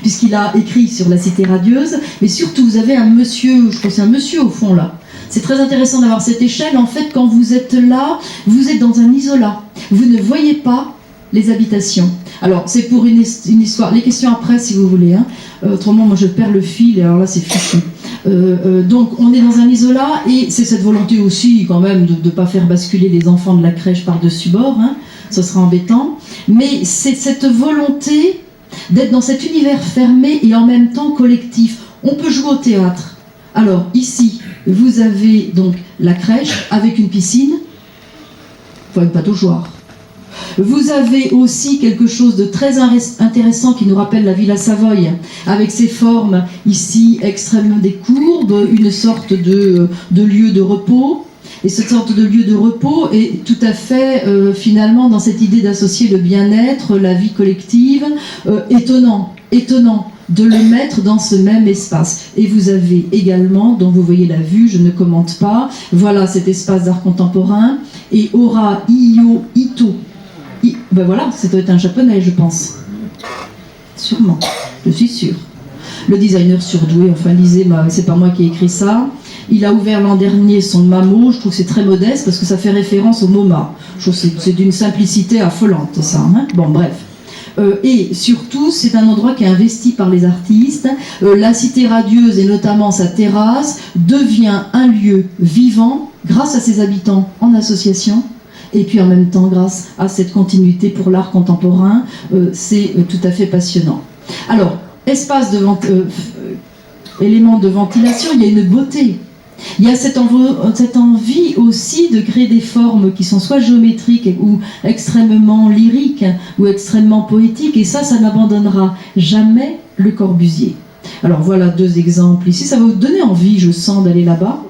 puisqu'il a écrit sur la cité radieuse, mais surtout vous avez un monsieur, je crois que c'est un monsieur au fond là. C'est très intéressant d'avoir cette échelle. En fait, quand vous êtes là, vous êtes dans un isolat. Vous ne voyez pas les habitations. Alors, c'est pour une histoire. Les questions après, si vous voulez. Hein. Autrement, moi, je perds le fil, et alors là, c'est fichu. Donc, on est dans un isolat, et c'est cette volonté aussi, quand même, de ne pas faire basculer les enfants de la crèche par-dessus bord. Hein. Ce sera embêtant. Mais c'est cette volonté d'être dans cet univers fermé et en même temps collectif. On peut jouer au théâtre. Alors, ici, vous avez donc la crèche avec une piscine, enfin une pataugeoire. Vous avez aussi quelque chose de très intéressant qui nous rappelle la Villa Savoye, avec ses formes ici extrêmement des courbes, une sorte de lieu de repos. Et cette sorte de lieu de repos est tout à fait, finalement, dans cette idée d'associer le bien-être, la vie collective, étonnant de le mettre dans ce même espace. Et vous avez également, dont vous voyez la vue, je ne commente pas, voilà cet espace d'art contemporain, et Ora Iyo Ito. Ben voilà, ça doit être un japonais, je pense. Sûrement, je suis sûre. Le designer surdoué, enfin lisez, c'est pas moi qui ai écrit ça. Il a ouvert l'an dernier son MAMO, je trouve que c'est très modeste parce que ça fait référence au MoMA. Je trouve que c'est d'une simplicité affolante, ça. Hein, bon, bref. Et surtout, c'est un endroit qui est investi par les artistes. La cité radieuse, et notamment sa terrasse, devient un lieu vivant grâce à ses habitants en association. Et puis en même temps, grâce à cette continuité pour l'art contemporain, c'est tout à fait passionnant. Alors, espace de élément de ventilation, il y a une beauté. Il y a cette envie aussi de créer des formes qui sont soit géométriques ou extrêmement lyriques ou extrêmement poétiques, et ça n'abandonnera jamais le Corbusier. Alors voilà 2 exemples ici, ça va vous donner envie, je sens, d'aller là-bas.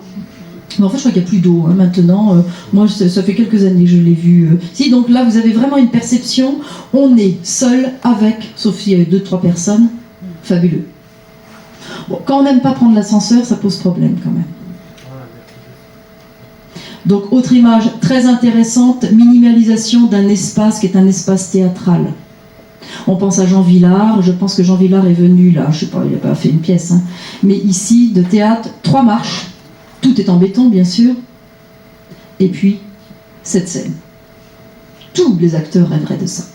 Mais en fait, je crois qu'il n'y a plus d'eau hein, maintenant. Moi, ça fait quelques années que je l'ai vu. Si, donc là, vous avez vraiment une perception. On est seul avec, sauf s'il y a 2-3 personnes. Fabuleux. Bon, quand on n'aime pas prendre l'ascenseur, ça pose problème quand même. Donc, autre image très intéressante, minimalisation d'un espace qui est un espace théâtral. On pense à Jean Vilar. Je pense que Jean Vilar est venu là. Je sais pas, il n'a pas fait une pièce. Hein. Mais ici, de théâtre, 3 marches. Tout est en béton, bien sûr. Et puis, cette scène. Tous les acteurs rêveraient de ça.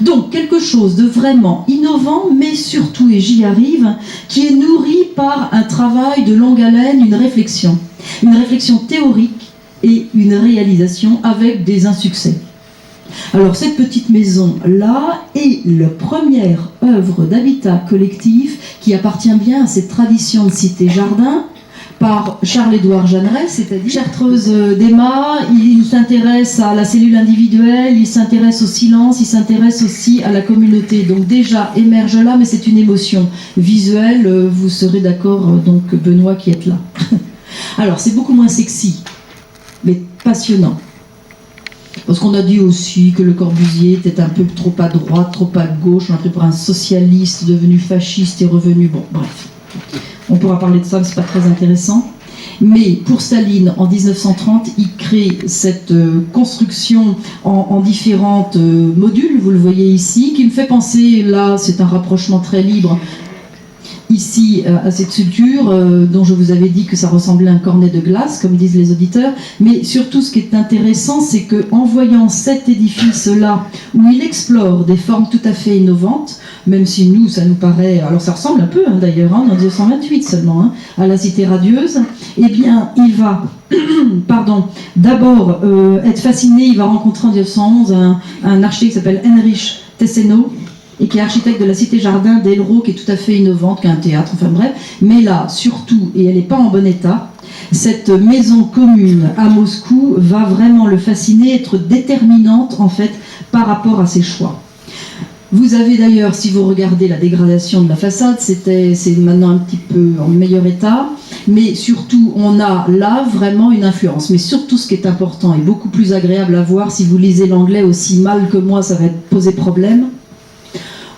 Donc, quelque chose de vraiment innovant, mais surtout, et j'y arrive, qui est nourri par un travail de longue haleine, une réflexion théorique et une réalisation avec des insuccès. Alors, cette petite maison-là est la première œuvre d'habitat collectif qui appartient bien à cette tradition de cité-jardin, par Charles-Édouard Jeanneret, c'est-à-dire chartreuse d'Emma. Il s'intéresse à la cellule individuelle, il s'intéresse au silence, il s'intéresse aussi à la communauté. Donc déjà émerge là, mais c'est une émotion visuelle, vous serez d'accord, donc Benoît qui est là. Alors c'est beaucoup moins sexy, mais passionnant. Parce qu'on a dit aussi que le Corbusier était un peu trop à droite, trop à gauche, on a pris pour un socialiste devenu fasciste et revenu, bon bref. On pourra parler de ça, mais c'est pas très intéressant. Mais pour Staline, en 1930, il crée cette construction en différentes modules, vous le voyez ici, qui me fait penser, là c'est un rapprochement très libre, ici à cette sculpture dont je vous avais dit que ça ressemblait à un cornet de glace, comme disent les auditeurs, mais surtout ce qui est intéressant, c'est qu'en voyant cet édifice-là, où il explore des formes tout à fait innovantes, même si nous, ça nous paraît, alors ça ressemble un peu d'ailleurs, en 1928 seulement, à la Cité radieuse, eh bien il va pardon, d'abord être fasciné, il va rencontrer en 1911 un architecte qui s'appelle Heinrich Tessenow, et qui est architecte de la Cité Jardin d'Elro, qui est tout à fait innovante, qui est un théâtre, enfin bref. Mais là, surtout, et elle n'est pas en bon état, cette maison commune à Moscou va vraiment le fasciner, être déterminante en fait par rapport à ses choix. Vous avez d'ailleurs, si vous regardez la dégradation de la façade, c'est maintenant un petit peu en meilleur état, mais surtout on a là vraiment une influence. Mais surtout ce qui est important et beaucoup plus agréable à voir, si vous lisez l'anglais aussi mal que moi, ça va poser problème.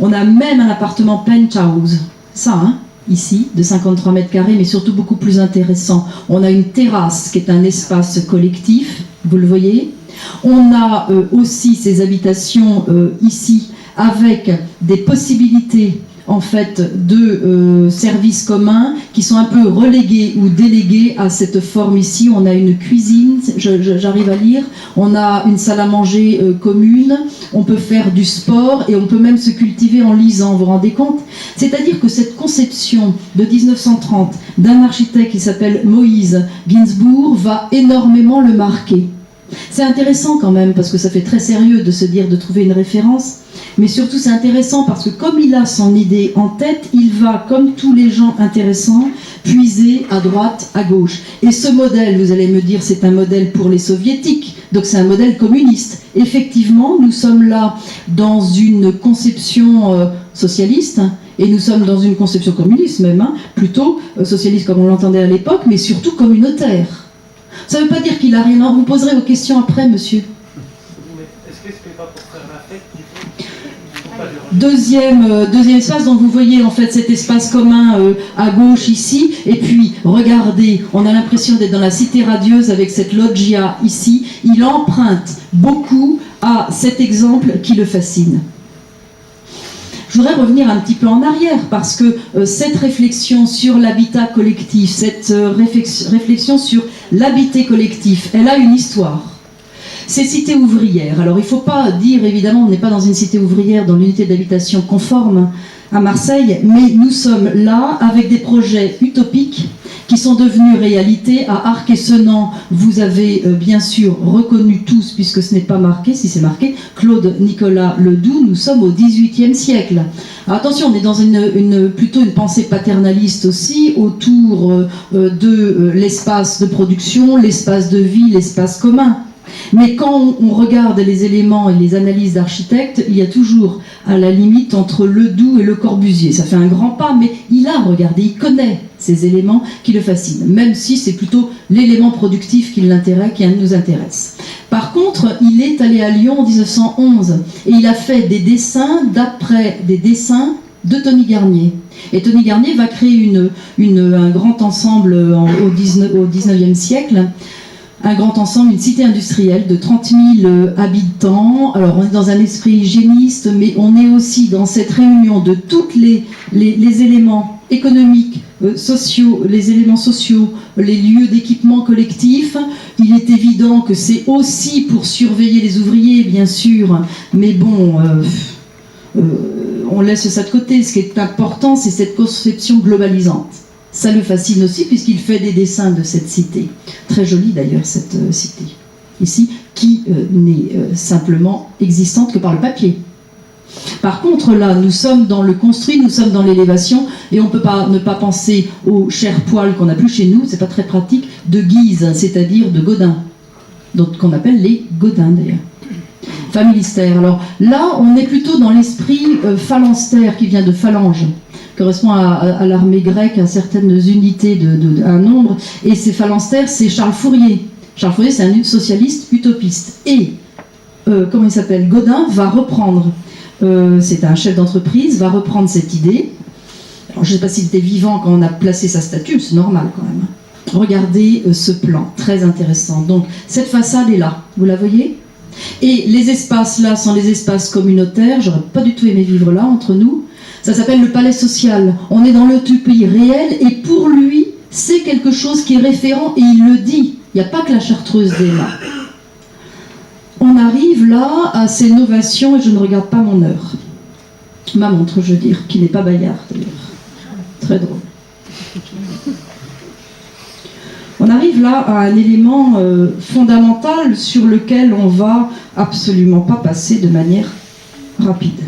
On a même un appartement penthouse, ça, hein, ici, de 53 mètres carrés, mais surtout beaucoup plus intéressant. On a une terrasse qui est un espace collectif, vous le voyez. On a aussi ces habitations ici, avec des possibilités en fait de services communs qui sont un peu relégués ou délégués à cette forme ici. On a une cuisine, j'arrive à lire, on a une salle à manger commune, on peut faire du sport et on peut même se cultiver en lisant, vous vous rendez compte? C'est-à-dire que cette conception de 1930 d'un architecte qui s'appelle Moïse Ginsburg va énormément le marquer. C'est intéressant quand même parce que ça fait très sérieux de se dire de trouver une référence, mais surtout c'est intéressant parce que comme il a son idée en tête, il va, comme tous les gens intéressants, puiser à droite, à gauche. Et ce modèle, vous allez me dire, c'est un modèle pour les soviétiques, donc c'est un modèle communiste. Effectivement, nous sommes là dans une conception socialiste, et nous sommes dans une conception communiste même, hein, plutôt socialiste comme on l'entendait à l'époque, mais surtout communautaire. Ça ne veut pas dire qu'il n'a rien à... Vous poserez vos questions après, monsieur. Est-ce que ce n'est pas pour faire la fête Deuxième espace, donc vous voyez en fait cet espace commun à gauche ici, et puis regardez, on a l'impression d'être dans la Cité radieuse avec cette loggia ici. Il emprunte beaucoup à cet exemple qui le fascine. Je voudrais revenir un petit peu en arrière parce que cette réflexion sur l'habitat collectif, cette réflexion sur l'habité collectif, elle a une histoire. Ces cités ouvrières, alors il ne faut pas dire, évidemment, on n'est pas dans une cité ouvrière, dans l'unité d'habitation conforme à Marseille, mais nous sommes là avec des projets utopiques qui sont devenus réalité. À Arc-et-Senans, vous avez bien sûr reconnu tous, puisque ce n'est pas marqué, si c'est marqué, Claude Nicolas Ledoux, nous sommes au XVIIIe siècle. Alors attention, on est dans plutôt une pensée paternaliste aussi, autour de l'espace de production, l'espace de vie, l'espace commun. Mais quand on regarde les éléments et les analyses d'architectes, il y a toujours à la limite entre Ledoux et Le Corbusier. Ça fait un grand pas, mais il a regardé, il connaît ces éléments qui le fascinent, même si c'est plutôt l'élément productif qui nous intéresse. Par contre, il est allé à Lyon en 1911 et il a fait des dessins d'après des dessins de Tony Garnier. Et Tony Garnier va créer un grand ensemble au 19e siècle, un grand ensemble, une cité industrielle de 30 000 habitants. Alors on est dans un esprit hygiéniste, mais on est aussi dans cette réunion de tous les éléments économiques, sociaux, les éléments sociaux, les lieux d'équipement collectif. Il est évident que c'est aussi pour surveiller les ouvriers, bien sûr, mais bon... on laisse ça de côté. Ce qui est important, c'est cette conception globalisante. Ça le fascine aussi puisqu'il fait des dessins de cette cité. Très jolie d'ailleurs cette cité, ici, qui n'est simplement existante que par le papier. Par contre là, nous sommes dans le construit, nous sommes dans l'élévation, et on ne peut pas ne pas penser aux chers poils qu'on n'a plus chez nous, c'est pas très pratique, de Guise, c'est-à-dire de Godin, qu'on appelle les Godins d'ailleurs. Familistère. Alors là, on est plutôt dans l'esprit phalanstère qui vient de phalange, correspond à l'armée grecque, à certaines unités, à un nombre, et ces phalanstères, c'est Charles Fourier. Charles Fourier, c'est un socialiste utopiste. Et, comment il s'appelle, Godin va reprendre, c'est un chef d'entreprise, va reprendre cette idée. Alors, je ne sais pas s'il était vivant quand on a placé sa statue, c'est normal quand même. Regardez ce plan, très intéressant. Donc, cette façade est là, vous la voyez ? Et les espaces là sont les espaces communautaires. J'aurais pas du tout aimé vivre là, entre nous. Ça s'appelle le palais social. On est dans l'utopie réelle, et pour lui, c'est quelque chose qui est référent, et il le dit. Il n'y a pas que la chartreuse des là. On arrive là à ces novations, et je ne regarde pas mon heure. Ma montre, je veux dire, qui n'est pas Bayard d'ailleurs. Très drôle. On arrive là à un élément fondamental sur lequel on va absolument pas passer de manière rapide.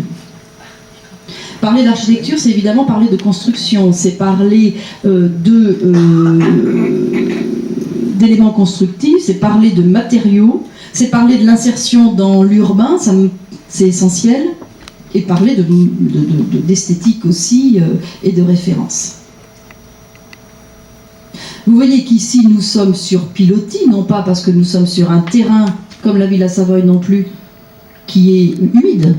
Parler d'architecture, c'est évidemment parler de construction, c'est parler d'éléments constructifs, c'est parler de matériaux, c'est parler de l'insertion dans l'urbain, c'est essentiel, et parler d'esthétique aussi et de référence. Vous voyez qu'ici nous sommes sur pilotis, non pas parce que nous sommes sur un terrain, comme la Villa Savoye non plus, qui est humide,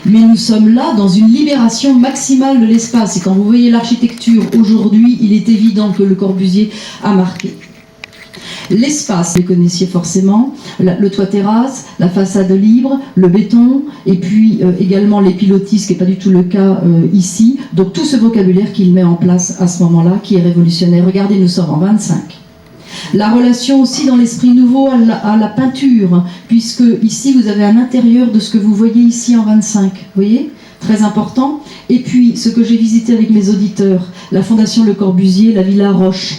mais nous sommes là dans une libération maximale de l'espace. Et quand vous voyez l'architecture aujourd'hui, il est évident que Le Corbusier a marqué. L'espace, vous le connaissiez forcément, le toit terrasse, la façade libre, le béton, et puis également les pilotis, ce qui n'est pas du tout le cas ici. Donc tout ce vocabulaire qu'il met en place à ce moment-là, qui est révolutionnaire. Regardez, nous sommes en 25. La relation aussi dans l'esprit nouveau à la peinture, puisque ici vous avez un intérieur de ce que vous voyez ici en 25. Vous voyez ? Très important. Et puis ce que j'ai visité avec mes auditeurs, la Fondation Le Corbusier, la Villa Roche,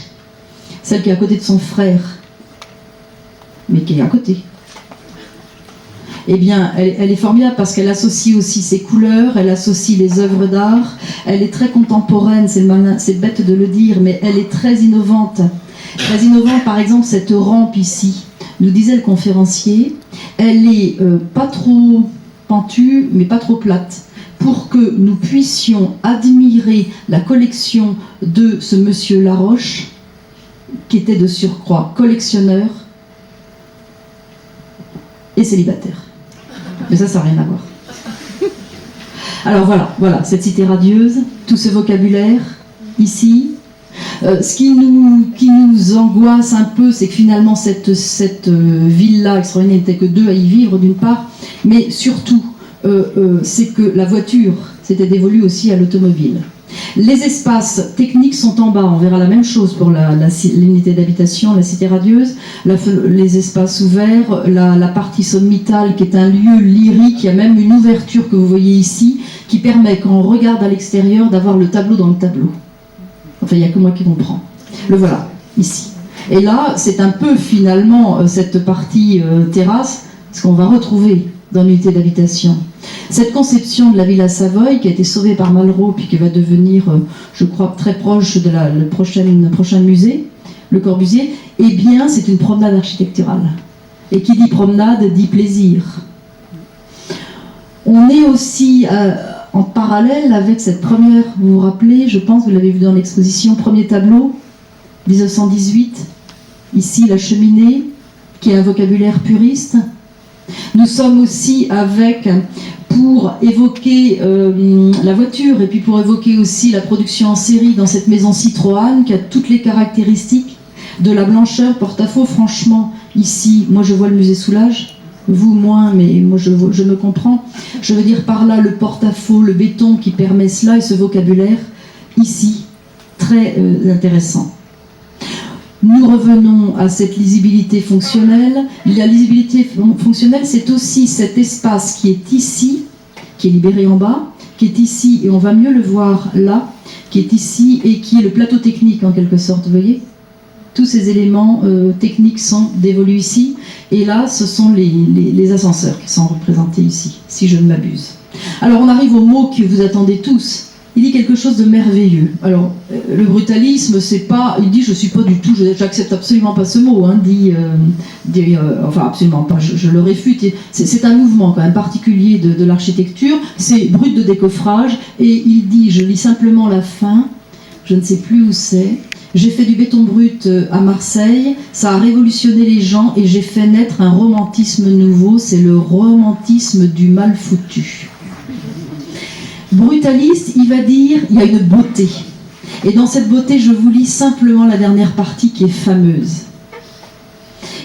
celle qui est à côté de son frère, mais qui est à côté. Eh bien, elle est formidable parce qu'elle associe aussi ses couleurs, elle associe les œuvres d'art, elle est très contemporaine, c'est bête de le dire, mais elle est très innovante. Très innovante, par exemple, cette rampe ici, nous disait le conférencier, elle est pas trop pentue, mais pas trop plate, pour que nous puissions admirer la collection de ce monsieur Laroche, qui était de surcroît collectionneur et célibataire. Mais ça n'a rien à voir. Alors voilà, cette cité radieuse, tout ce vocabulaire, ici. Ce qui nous angoisse un peu, c'est que finalement cette ville-là extraordinaire n'était que deux à y vivre d'une part, mais surtout, c'est que la voiture s'était dévolue aussi à l'automobile. Les espaces techniques sont en bas, on verra la même chose pour l'unité d'habitation, la cité radieuse, les espaces ouverts, la partie sommitale qui est un lieu lyrique, il y a même une ouverture que vous voyez ici, qui permet quand on regarde à l'extérieur d'avoir le tableau dans le tableau. Enfin, il n'y a que moi qui comprends. Le voilà, ici. Et là, c'est un peu finalement cette partie terrasse, ce qu'on va retrouver dans l'unité d'habitation. Cette conception de la Villa Savoye, qui a été sauvée par Malraux, puis qui va devenir, je crois, très proche de le prochain musée, Le Corbusier, eh bien, c'est une promenade architecturale. Et qui dit promenade, dit plaisir. On est aussi en parallèle avec cette première, vous vous rappelez, je pense, vous l'avez vu dans l'exposition, premier tableau, 1918, ici la cheminée, qui est un vocabulaire puriste. Nous sommes aussi avec, pour évoquer la voiture, et puis pour évoquer aussi la production en série dans cette maison Citroën, qui a toutes les caractéristiques de la blancheur porte-à-faux. Franchement, ici, moi je vois le musée Soulages, vous moins, mais moi je me comprends. Je veux dire par là le porte-à-faux, le béton qui permet cela, et ce vocabulaire, ici, très intéressant. Nous revenons à cette lisibilité fonctionnelle. La lisibilité fonctionnelle, c'est aussi cet espace qui est ici, qui est libéré en bas, qui est ici, et on va mieux le voir là, qui est ici, et qui est le plateau technique en quelque sorte, vous voyez ? Tous ces éléments techniques sont dévolus ici, et là, ce sont les ascenseurs qui sont représentés ici, si je ne m'abuse. Alors, on arrive au mot que vous attendez tous. Il dit quelque chose de merveilleux. Alors, le brutalisme, c'est pas... Il dit, je suis pas du tout... J'accepte absolument pas ce mot, hein, enfin, absolument pas, je le réfute. C'est un mouvement quand même particulier de l'architecture. C'est brut de décoffrage, et il dit, je lis simplement la fin, je ne sais plus où c'est. J'ai fait du béton brut à Marseille, ça a révolutionné les gens, et j'ai fait naître un romantisme nouveau, c'est le romantisme du mal foutu. Brutaliste, il va dire, il y a une beauté. Et dans cette beauté, je vous lis simplement la dernière partie qui est fameuse.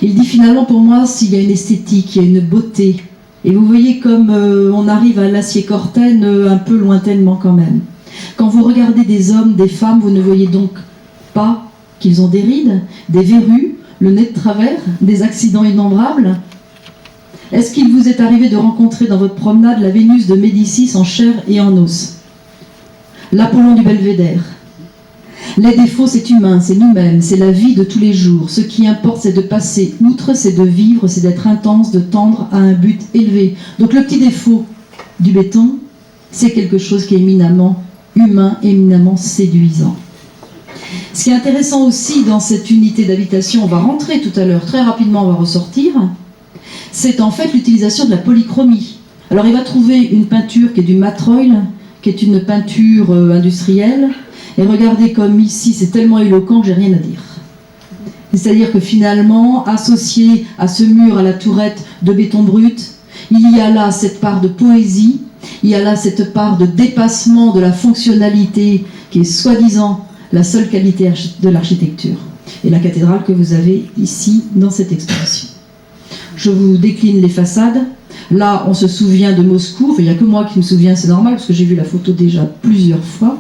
Il dit finalement, pour moi, s'il y a une esthétique, il y a une beauté. Et vous voyez comme on arrive à l'acier Corten un peu lointainement quand même. Quand vous regardez des hommes, des femmes, vous ne voyez donc pas qu'ils ont des rides, des verrues, le nez de travers, des accidents innombrables. Est-ce qu'il vous est arrivé de rencontrer dans votre promenade la Vénus de Médicis en chair et en os, l'Apollon du Belvédère? Les défauts, c'est humain, c'est nous-mêmes, c'est la vie de tous les jours. Ce qui importe, c'est de passer outre, c'est de vivre, c'est d'être intense, de tendre à un but élevé. Donc le petit défaut du béton, c'est quelque chose qui est éminemment humain, éminemment séduisant. Ce qui est intéressant aussi dans cette unité d'habitation, on va rentrer tout à l'heure, très rapidement on va ressortir, c'est en fait l'utilisation de la polychromie. Alors il va trouver une peinture qui est du mat oil, qui est une peinture industrielle, et regardez comme ici c'est tellement éloquent que j'ai rien à dire. C'est-à-dire que finalement, associé à ce mur, à la tourette de béton brut, il y a là cette part de poésie, il y a là cette part de dépassement de la fonctionnalité qui est soi-disant la seule qualité de l'architecture. Et la cathédrale que vous avez ici dans cette exposition. Je vous décline les façades. Là, on se souvient de Moscou. Il n'y a que moi qui me souviens, c'est normal, parce que j'ai vu la photo déjà plusieurs fois.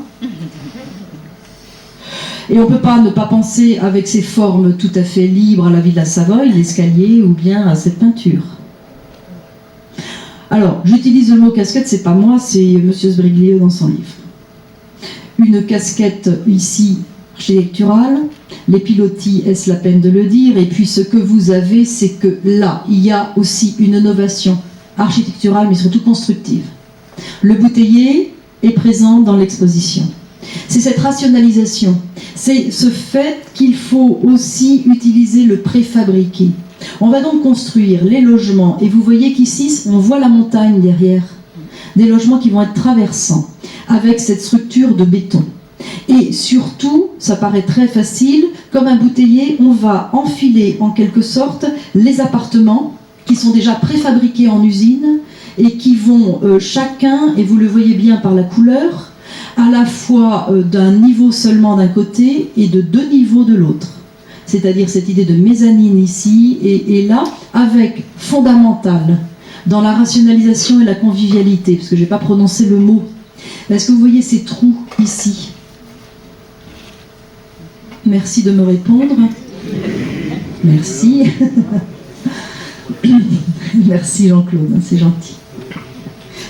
Et on ne peut pas ne pas penser avec ces formes tout à fait libres à la ville de la Savoie, l'escalier, ou bien à cette peinture. Alors, j'utilise le mot casquette, c'est pas moi, c'est M. Sbriglio dans son livre. Une casquette ici architecturale, les pilotis, est-ce la peine de le dire? Et puis ce que vous avez, c'est que là, il y a aussi une innovation architecturale, mais surtout constructive. Le bouteiller est présent dans l'exposition. C'est cette rationalisation, c'est ce fait qu'il faut aussi utiliser le préfabriqué. On va donc construire les logements, et vous voyez qu'ici, on voit la montagne derrière, des logements qui vont être traversants, avec cette structure de béton. Et surtout, ça paraît très facile, comme un bouteiller, on va enfiler en quelque sorte les appartements qui sont déjà préfabriqués en usine et qui vont chacun, et vous le voyez bien par la couleur, à la fois d'un niveau seulement d'un côté et de deux niveaux de l'autre. C'est-à-dire cette idée de mezzanine ici et là, avec fondamental dans la rationalisation et la convivialité, parce que je n'ai pas prononcé le mot. Est-ce que vous voyez ces trous ici? Merci de me répondre. Merci. Merci Jean-Claude, c'est gentil.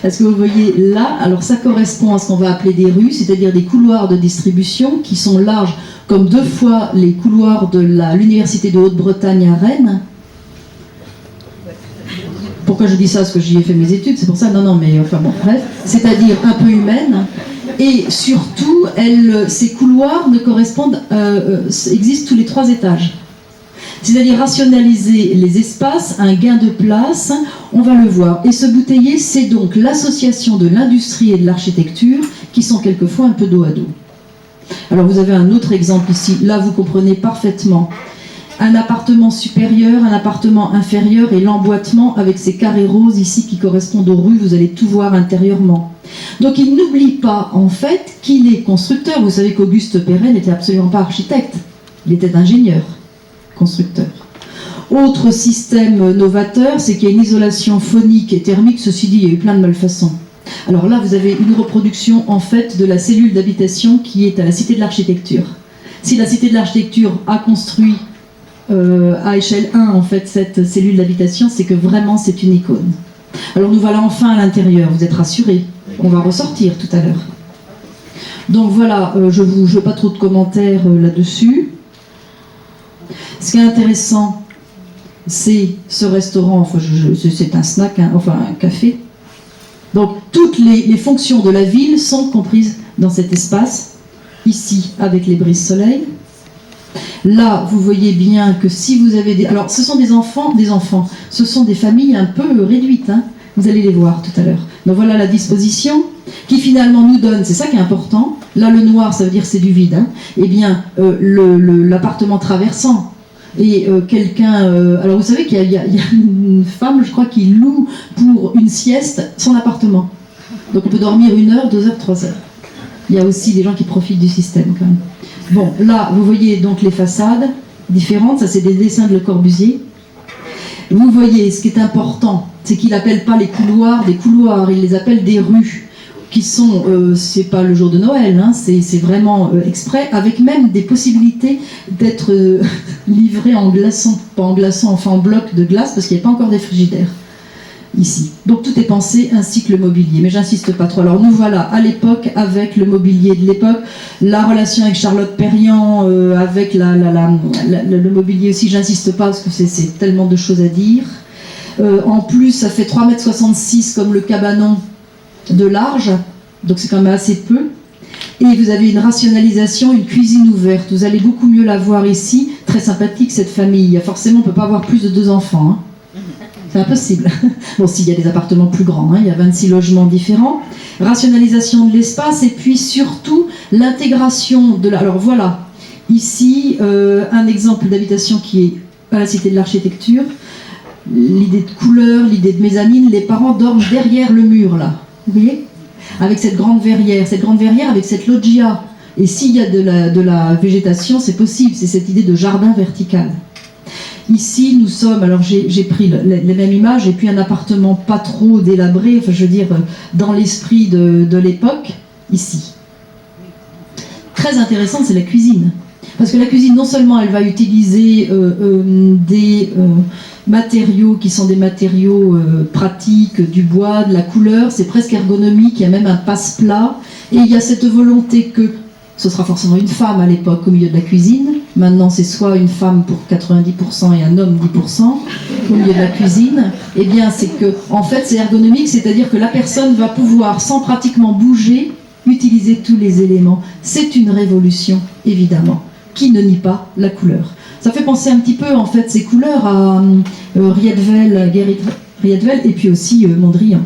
Est-ce que vous voyez là? Alors ça correspond à ce qu'on va appeler des rues, c'est-à-dire des couloirs de distribution qui sont larges comme 2 fois les couloirs de l'Université de Haute-Bretagne à Rennes. Pourquoi je dis ça? Parce que j'y ai fait mes études, c'est pour ça. Non, mais enfin bon, bref. C'est-à-dire un peu humaine. Et surtout, ces couloirs ne correspondent, existent tous les 3 étages. C'est-à-dire rationaliser les espaces, un gain de place, on va le voir. Et ce bouteiller, c'est donc l'association de l'industrie et de l'architecture qui sont quelquefois un peu dos à dos. Alors vous avez un autre exemple ici, là vous comprenez parfaitement. Un appartement supérieur, un appartement inférieur et l'emboîtement avec ces carrés roses ici qui correspondent aux rues, vous allez tout voir intérieurement. Donc il n'oublie pas en fait qu'il est constructeur. Vous savez qu'Auguste Perret n'était absolument pas architecte, il était ingénieur, constructeur. Autre système novateur, c'est qu'il y a une isolation phonique et thermique. Ceci dit, il y a eu plein de malfaçons. Alors là, vous avez une reproduction en fait de la cellule d'habitation qui est à la Cité de l'Architecture. Si la Cité de l'Architecture a construit à échelle 1 en fait cette cellule d'habitation, c'est que vraiment c'est une icône. Alors nous voilà enfin à l'intérieur, vous êtes rassurés, on va ressortir tout à l'heure. Donc voilà, je ne veux pas trop de commentaires là-dessus. Ce qui est intéressant, c'est ce restaurant, enfin, c'est un snack, hein, enfin un café. Donc toutes les fonctions de la ville sont comprises dans cet espace, ici avec les brises-soleil. Là, vous voyez bien que si vous avez des... Alors, ce sont des enfants, ce sont des familles un peu réduites, hein. Vous allez les voir tout à l'heure. Donc voilà la disposition qui finalement nous donne, c'est ça qui est important, là le noir ça veut dire c'est du vide, hein. Eh bien l'appartement traversant, et quelqu'un... alors vous savez qu'il y a une femme, je crois, qui loue pour une sieste son appartement. Donc on peut dormir 1 heure, 2 heures, 3 heures. Il y a aussi des gens qui profitent du système quand même. Bon, là, vous voyez donc les façades différentes, ça c'est des dessins de Le Corbusier. Vous voyez, ce qui est important, c'est qu'il n'appelle pas les couloirs des couloirs, il les appelle des rues, qui sont, c'est pas le jour de Noël, hein, c'est vraiment exprès, avec même des possibilités d'être livrés en glaçons, pas en glaçons, enfin en blocs de glace, parce qu'il n'y a pas encore des frigidaires ici. Donc tout est pensé ainsi que le mobilier, mais j'insiste pas trop. Alors nous voilà à l'époque avec le mobilier de l'époque, la relation avec Charlotte Perriand, avec le mobilier aussi, j'insiste pas parce que c'est tellement de choses à dire. En plus ça fait 3,66 m comme le cabanon de large, donc c'est quand même assez peu. Et vous avez une rationalisation, une cuisine ouverte, vous allez beaucoup mieux la voir ici, très sympathique cette famille. Forcément on ne peut pas avoir plus de 2 enfants, hein. C'est impossible. Bon, s'il y a des appartements plus grands, hein, il y a 26 logements différents. Rationalisation de l'espace et puis surtout l'intégration de la... Alors voilà, ici un exemple d'habitation qui est à la Cité de l'Architecture. L'idée de couleur, l'idée de mezzanine, les parents dorment derrière le mur là. Vous voyez ? Avec cette grande verrière avec cette loggia. Et s'il y a de la végétation, c'est possible, c'est cette idée de jardin vertical. Ici, nous sommes, alors j'ai pris les mêmes images, et puis un appartement pas trop délabré, enfin je veux dire, dans l'esprit de l'époque, ici. Très intéressante, c'est la cuisine. Parce que la cuisine, non seulement elle va utiliser des matériaux qui sont des matériaux pratiques, du bois, de la couleur, c'est presque ergonomique, il y a même un passe-plat, et il y a cette volonté que ce sera forcément une femme à l'époque au milieu de la cuisine. Maintenant, c'est soit une femme pour 90% et un homme 10% au milieu de la cuisine. Eh bien, c'est que, en fait, c'est ergonomique, c'est-à-dire que la personne va pouvoir, sans pratiquement bouger, utiliser tous les éléments. C'est une révolution, évidemment. Qui ne nie pas la couleur? Ça fait penser un petit peu, en fait, ces couleurs à Rietveld, Gerrit Rietveld, et puis aussi Mondrian.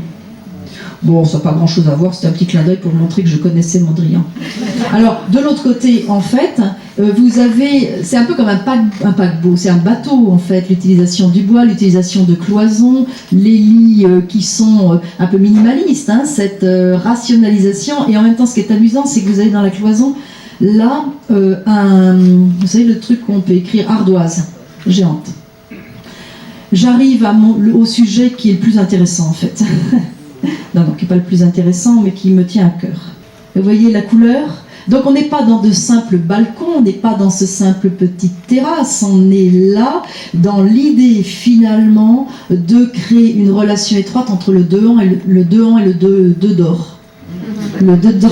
Bon, ça n'a pas grand-chose à voir, c'était un petit clin d'œil pour montrer que je connaissais Mondrian. Alors, de l'autre côté, en fait, vous avez, c'est un peu comme un paquebot, c'est un bateau, en fait, l'utilisation du bois, l'utilisation de cloisons, les lits qui sont un peu minimalistes, hein, cette rationalisation, et en même temps, ce qui est amusant, c'est que vous avez dans la cloison, là, vous savez, le truc qu'on peut écrire ardoise, géante. J'arrive au sujet qui est le plus intéressant, en fait. Non, qui n'est pas le plus intéressant, mais qui me tient à cœur. Vous voyez la couleur? Donc on n'est pas dans de simples balcons, on n'est pas dans ce simple petite terrasse, on est là dans l'idée finalement de créer une relation étroite entre le dedans et le dehors. Le dedans.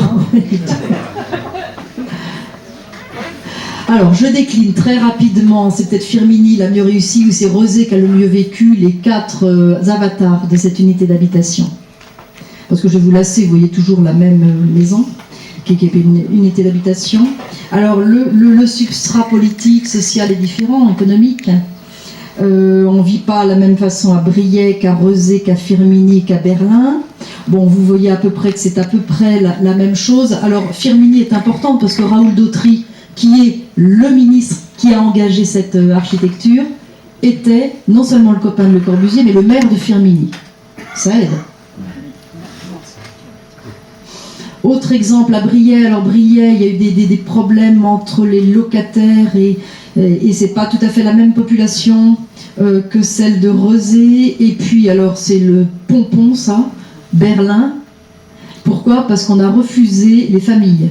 Alors, je décline très rapidement, c'est peut-être Firmini la mieux réussie, ou c'est Rosé qui a le mieux vécu, les 4 avatars de cette unité d'habitation. Parce que je vais vous lasser, vous voyez toujours la même maison, qui est une unité d'habitation. Alors, le substrat politique, social est différent, économique. On ne vit pas de la même façon à Briey qu'à Rosé, qu'à Firmini, qu'à Berlin. Bon, vous voyez à peu près que c'est à peu près la même chose. Alors, Firmini est important parce que Raoul Dautry, qui est le ministre qui a engagé cette architecture, était non seulement le copain de Le Corbusier, mais le maire de Firmini. Ça aide. Autre exemple, à Briey. Alors Briey, il y a eu des problèmes entre les locataires et c'est pas tout à fait la même population que celle de Rosé. Et puis, alors, c'est le pompon, ça, Berlin. Pourquoi? Parce qu'on a refusé les familles.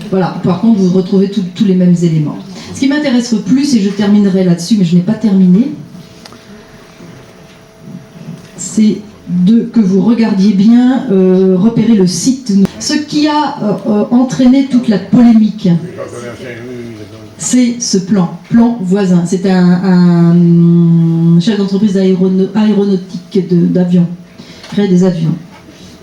Voilà, par contre, vous retrouvez tous les mêmes éléments. Ce qui m'intéresse le plus, et je terminerai là-dessus, mais je n'ai pas terminé, c'est que vous regardiez bien, repérer le site. Ce qui a entraîné toute la polémique, c'est ce plan voisin. C'est un chef d'entreprise aéronautique d'avions, créer des avions.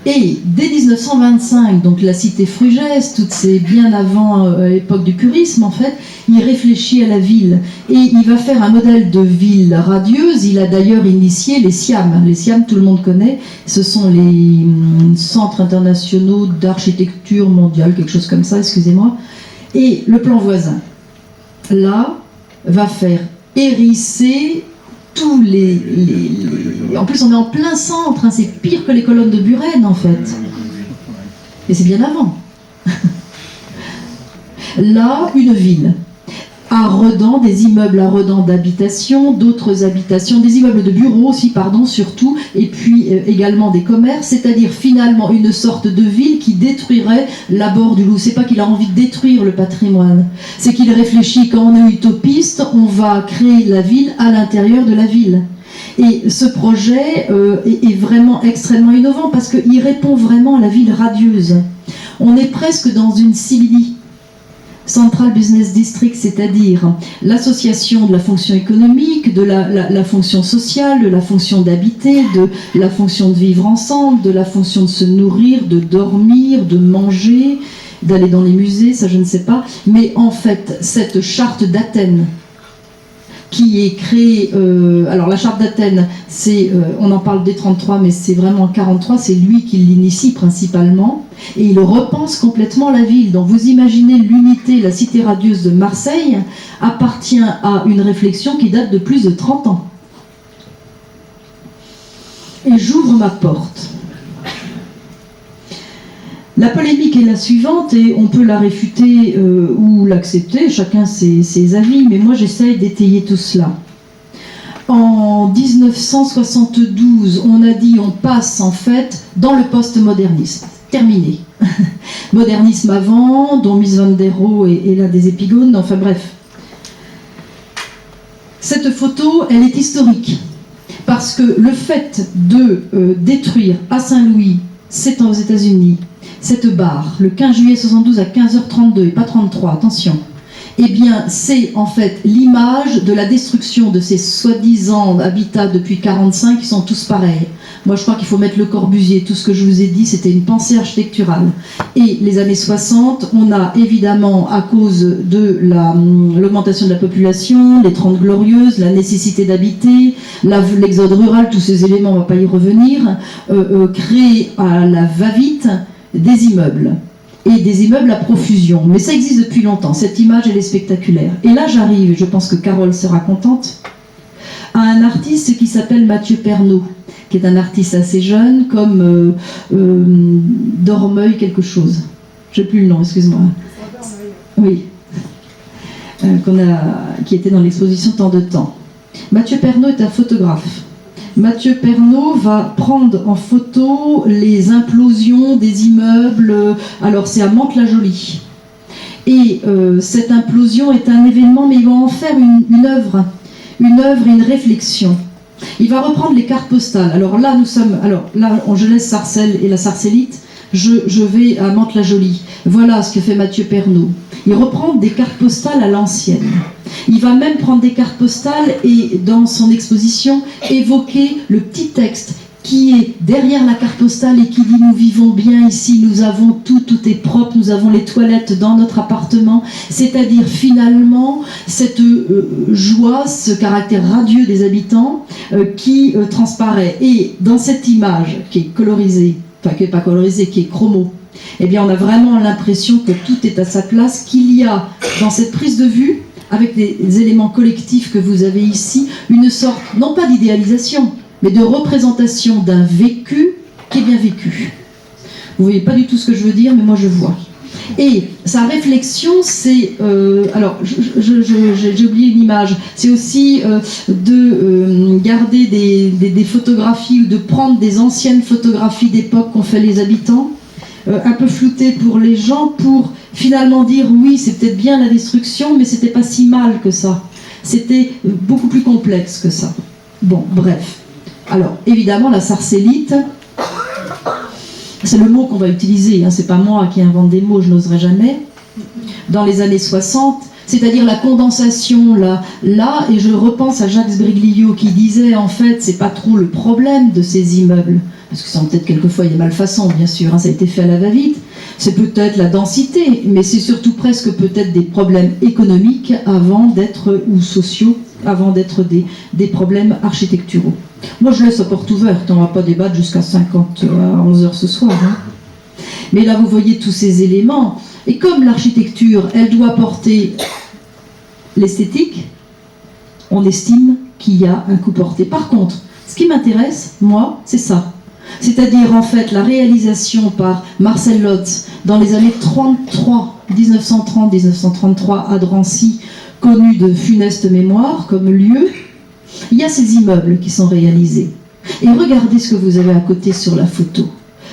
Et dès 1925, donc la cité Frugès, toutes ces bien avant l'époque du purisme en fait, il réfléchit à la ville et il va faire un modèle de ville radieuse. Il a d'ailleurs initié les SIAM. Les SIAM, tout le monde connaît, ce sont les centres internationaux d'architecture mondiale, quelque chose comme ça, excusez-moi. Et le plan voisin, là, va faire hérisser tous les... En plus, on est en plein centre, hein, c'est pire que les colonnes de Buren, en fait. Et c'est bien avant. Là, une ville. À Redans, des immeubles à Redans d'habitation, d'autres habitations, des immeubles de bureaux aussi, pardon, surtout, et puis également des commerces, c'est-à-dire finalement une sorte de ville qui détruirait l'abord du loup. C'est pas qu'il a envie de détruire le patrimoine, c'est qu'il réfléchit, quand on est utopiste, on va créer la ville à l'intérieur de la ville. Et ce projet est vraiment extrêmement innovant parce qu'il répond vraiment à la ville radieuse. On est presque dans une simili. Central Business District, c'est-à-dire l'association de la fonction économique, de la fonction sociale, de la fonction d'habiter, de la fonction de vivre ensemble, de la fonction de se nourrir, de dormir, de manger, d'aller dans les musées, ça je ne sais pas. Mais en fait, cette charte d'Athènes, qui est créée, alors la charte d'Athènes, c'est, on en parle dès 33, mais c'est vraiment en 43, c'est lui qui l'initie principalement, et il repense complètement la ville. Donc vous imaginez l'unité, la cité radieuse de Marseille appartient à une réflexion qui date de plus de 30 ans. Et j'ouvre ma porte. La polémique est la suivante, et on peut la réfuter ou l'accepter, chacun ses avis, mais moi j'essaye d'étayer tout cela. En 1972, on a dit on passe en fait dans le postmodernisme. Terminé. Modernisme avant, dont Mies van der Rohe est l'un des épigones, enfin bref. Cette photo, elle est historique, parce que le fait de détruire à Saint-Louis, c'est aux États-Unis, cette barre, le 15 juillet 72 à 15h32, et pas 33, attention, eh bien, c'est en fait l'image de la destruction de ces soi-disant habitats depuis 1945 qui sont tous pareils. Moi, je crois qu'il faut mettre Le Corbusier. Tout ce que je vous ai dit, c'était une pensée architecturale. Et les années 60, on a évidemment, à cause de l'augmentation de la population, les 30 glorieuses, la nécessité d'habiter, l'exode rural, tous ces éléments, on ne va pas y revenir, créé à la va-vite des immeubles. Et des immeubles à profusion. Mais ça existe depuis longtemps. Cette image, elle est spectaculaire. Et là, j'arrive, et je pense que Carole sera contente, à un artiste qui s'appelle Mathieu Pernaut, qui est un artiste assez jeune, comme Dormeuil quelque chose. Je n'ai plus le nom, excuse-moi. Oui. Qui était dans l'exposition Tant de temps. Mathieu Pernaut est un photographe. Mathieu Pernaut va prendre en photo les implosions des immeubles. Alors c'est à Mantes-la-Jolie. Et cette implosion est un événement, mais il va en faire une œuvre et une réflexion. Il va reprendre les cartes postales. Alors là, je laisse Sarcelles et la Sarcellite. Je vais à Mantes-la-Jolie. Voilà ce que fait Mathieu Pernaut. Il reprend des cartes postales à l'ancienne. Il va même prendre des cartes postales et, dans son exposition, évoquer le petit texte qui est derrière la carte postale et qui dit « Nous vivons bien ici, nous avons tout est propre, nous avons les toilettes dans notre appartement ». C'est-à-dire, finalement, cette joie, ce caractère radieux des habitants qui transparaît. Et dans cette image qui est colorisée, enfin qui n'est pas colorisée, qui est chromo, eh bien on a vraiment l'impression que tout est à sa place, qu'il y a dans cette prise de vue, avec les éléments collectifs que vous avez ici, une sorte, non pas d'idéalisation, mais de représentation d'un vécu qui est bien vécu. Vous voyez pas du tout ce que je veux dire, mais moi je vois. Et sa réflexion, c'est... alors, j'ai oublié une image. C'est aussi de garder des photographies, ou de prendre des anciennes photographies d'époque qu'ont fait les habitants, un peu floutées pour les gens, pour finalement dire oui, c'est peut-être bien la destruction, mais c'était pas si mal que ça. C'était beaucoup plus complexe que ça. Bon, bref. Alors, évidemment, la sarcellite, c'est le mot qu'on va utiliser, hein, c'est pas moi qui invente des mots, je n'oserais jamais. Dans les années 60, c'est-à-dire la condensation là, et je repense à Jacques Sbriglio qui disait en fait, c'est pas trop le problème de ces immeubles, parce que c'est peut-être quelquefois il y a des malfaçons, bien sûr, hein, ça a été fait à la va-vite. C'est peut-être la densité, mais c'est surtout presque peut-être des problèmes économiques avant d'être, ou sociaux, avant d'être des problèmes architecturaux. Moi, je laisse la porte ouverte, on ne va pas débattre jusqu'à 11h ce soir. Hein. Mais là, vous voyez tous ces éléments. Et comme l'architecture, elle doit porter l'esthétique, on estime qu'il y a un coup porté. Par contre, ce qui m'intéresse, moi, c'est ça. C'est-à-dire, en fait, la réalisation par Marcel Lotz dans les années 1930-1933 à Drancy, connu de funeste mémoire comme lieu. Il y a ces immeubles qui sont réalisés. Et regardez ce que vous avez à côté sur la photo.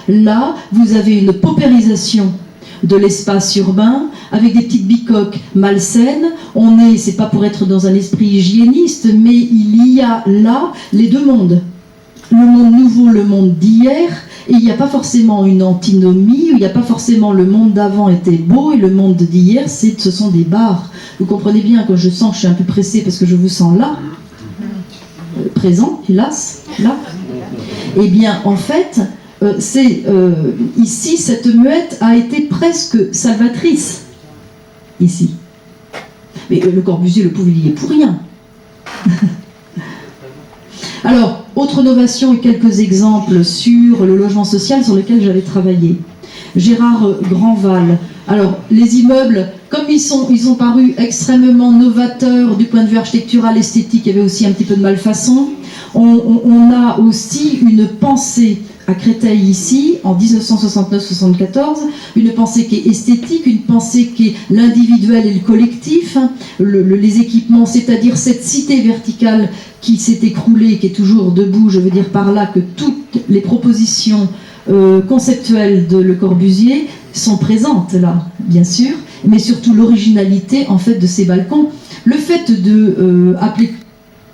Là, vous avez une paupérisation de l'espace urbain avec des petites bicoques malsaines. C'est pas pour être dans un esprit hygiéniste, mais il y a là les deux mondes. Le monde nouveau, le monde d'hier, et il n'y a pas forcément une antinomie, il n'y a pas forcément le monde d'avant était beau et le monde d'hier, ce sont des barres. Vous comprenez bien, quand je sens que je suis un peu pressée parce que je vous sens là, présent, hélas, là. Eh bien, en fait, ici, cette muette a été presque salvatrice, ici. Mais Le Corbusier, le pauvre, il y est pour rien. Alors, autre innovation et quelques exemples sur le logement social sur lequel j'avais travaillé. Gérard Grandval. Alors, les immeubles, comme ils ont paru extrêmement novateurs du point de vue architectural, esthétique, il y avait aussi un petit peu de malfaçon. On a aussi une pensée à Créteil ici, en 1969-74, une pensée qui est esthétique, une pensée qui est l'individuel et le collectif, les équipements, c'est-à-dire cette cité verticale qui s'est écroulée, qui est toujours debout, je veux dire par là que toutes les propositions conceptuelles de Le Corbusier sont présentes là, bien sûr, mais surtout l'originalité en fait de ces balcons. Le fait de appeler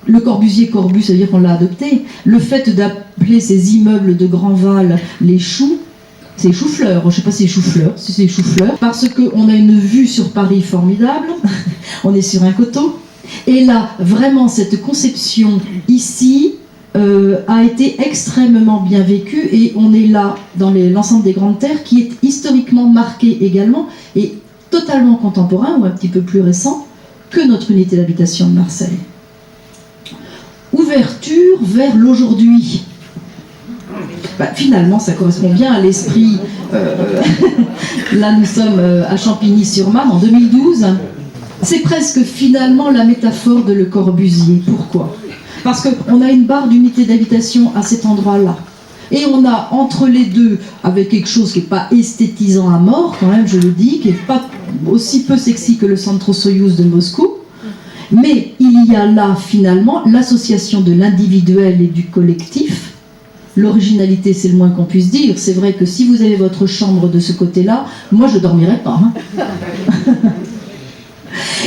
Le Corbusier Corbus, ça veut dire qu'on l'a adopté. Le fait d'appeler ces immeubles de Grandval les choux, c'est chou-fleur. Je ne sais pas si c'est chou-fleur, si c'est chou-fleur, parce qu'on a une vue sur Paris formidable. On est sur un coteau. Et là, vraiment, cette conception ici a été extrêmement bien vécue. Et on est là dans l'ensemble des grandes terres qui est historiquement marqué également et totalement contemporain ou un petit peu plus récent que notre unité d'habitation de Marseille. Ouverture vers l'aujourd'hui. Finalement, ça correspond bien à l'esprit. Là, nous sommes à Champigny-sur-Marne en 2012. C'est presque finalement la métaphore de Le Corbusier. Pourquoi ? Parce qu'on a une barre d'unité d'habitation à cet endroit-là. Et on a entre les deux, avec quelque chose qui n'est pas esthétisant à mort, quand même, je le dis, qui n'est pas aussi peu sexy que le Centre Soyouz de Moscou. Mais il y a là, finalement, l'association de l'individuel et du collectif. L'originalité, c'est le moins qu'on puisse dire. C'est vrai que si vous avez votre chambre de ce côté-là, moi, je ne dormirai pas. Hein.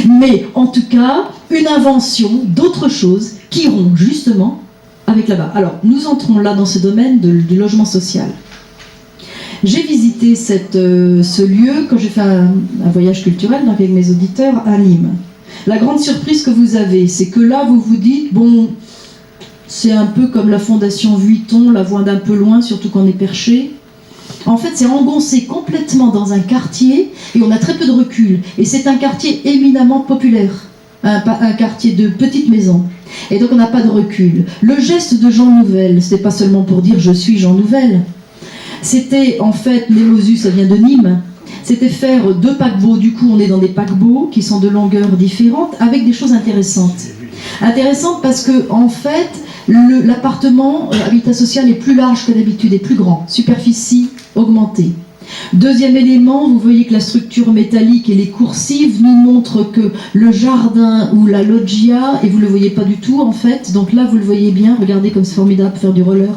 Mais, en tout cas, une invention d'autres choses qui iront justement avec là-bas. Alors, nous entrons là dans ce domaine du logement social. J'ai visité ce lieu quand j'ai fait un voyage culturel donc avec mes auditeurs à Nîmes. La grande surprise que vous avez, c'est que là, vous vous dites, bon, c'est un peu comme la fondation Vuitton, la voit d'un peu loin, surtout qu'on est perché. En fait, c'est engoncé complètement dans un quartier et on a très peu de recul. Et c'est un quartier éminemment populaire, un quartier de petites maisons. Et donc, on n'a pas de recul. Le geste de Jean Nouvel, ce n'est pas seulement pour dire « je suis Jean Nouvel ». C'était, en fait, Némosus, ça vient de Nîmes. C'était faire 2 paquebots. Du coup, on est dans des paquebots qui sont de longueurs différentes avec des choses intéressantes. Intéressantes parce que, en fait, l'appartement habitat social est plus large que d'habitude, est plus grand. Superficie augmentée. Deuxième élément, vous voyez que la structure métallique et les coursives nous montrent que le jardin ou la loggia, et vous ne le voyez pas du tout en fait, donc là vous le voyez bien, regardez comme c'est formidable faire du roller.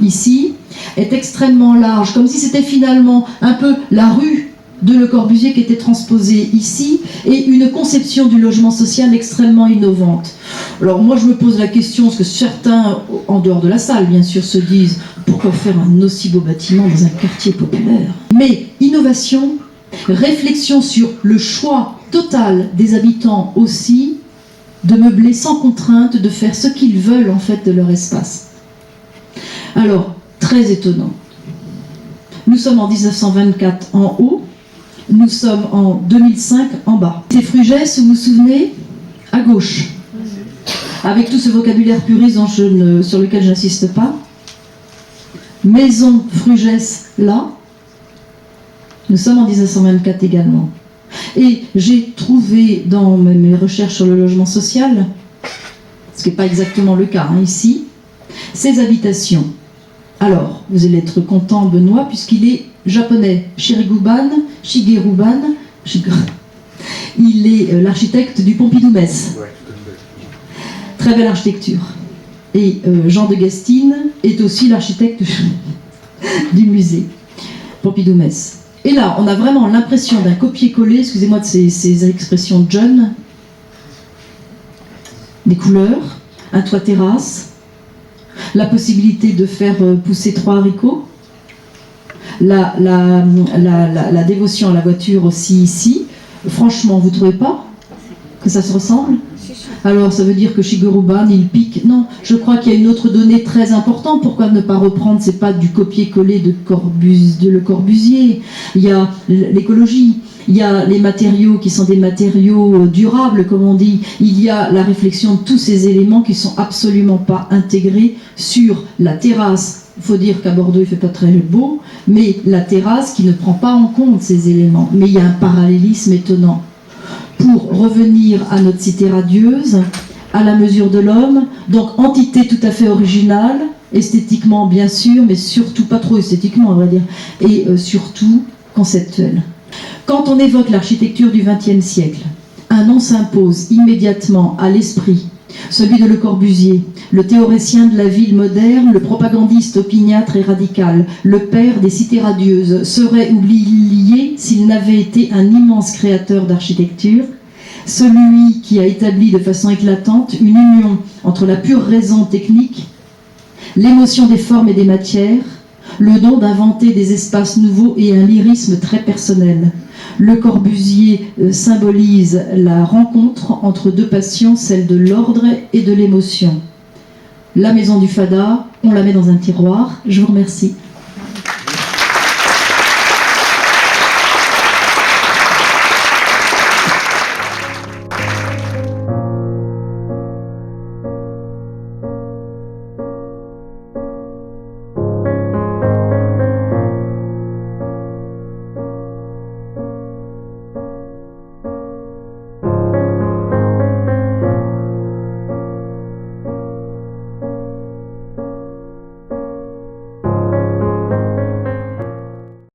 Ici, est extrêmement large, comme si c'était finalement un peu la rue de Le Corbusier qui était transposée ici, et une conception du logement social extrêmement innovante. Alors moi je me pose la question, parce que certains, en dehors de la salle bien sûr, se disent pourquoi faire un aussi beau bâtiment dans un quartier populaire ? Mais innovation, réflexion sur le choix total des habitants aussi, de meubler sans contrainte, de faire ce qu'ils veulent en fait de leur espace. Alors, très étonnant. Nous sommes en 1924 en haut, nous sommes en 2005 en bas. C'est Frugès, vous vous souvenez, à gauche. Avec tout ce vocabulaire puriste sur lequel je n'insiste pas. Maison Frugès là. Nous sommes en 1924 également. Et j'ai trouvé dans mes recherches sur le logement social ce qui n'est pas exactement le cas ici. Ces habitations. Alors, vous allez être content, Benoît, puisqu'il est japonais. Shigeru Ban, il est l'architecte du Pompidou-Metz. Très belle architecture. Et Jean de Gastine est aussi l'architecte du musée Pompidou-Metz. Et là, on a vraiment l'impression d'un copier-coller, excusez-moi de ces expressions John, des couleurs, un toit terrasse, la possibilité de faire pousser 3 haricots, la dévotion à la voiture aussi ici. Franchement, vous ne trouvez pas que ça se ressemble? Alors ça veut dire que Shigeru Ban, il pique? Non, je crois qu'il y a une autre donnée très importante. Pourquoi ne pas reprendre? C'est pas du copier-coller de Le Corbusier. Il y a l'écologie, il y a les matériaux qui sont des matériaux durables, comme on dit. Il y a la réflexion de tous ces éléments qui sont absolument pas intégrés sur la terrasse. Il faut dire qu'à Bordeaux, il fait pas très beau, mais la terrasse qui ne prend pas en compte ces éléments. Mais il y a un parallélisme étonnant. Pour revenir à notre cité radieuse, à la mesure de l'homme, donc entité tout à fait originale, esthétiquement bien sûr, mais surtout pas trop esthétiquement on va dire, et surtout conceptuelle. Quand on évoque l'architecture du XXe siècle, un nom s'impose immédiatement à l'esprit, celui de Le Corbusier, le théoricien de la ville moderne, le propagandiste opiniâtre et radical, le père des cités radieuses, serait oublié s'il n'avait été un immense créateur d'architecture, celui qui a établi de façon éclatante une union entre la pure raison technique, l'émotion des formes et des matières, le don d'inventer des espaces nouveaux et un lyrisme très personnel. Le Corbusier symbolise la rencontre entre deux passions, celle de l'ordre et de l'émotion. La maison du Fada, on la met dans un tiroir. Je vous remercie.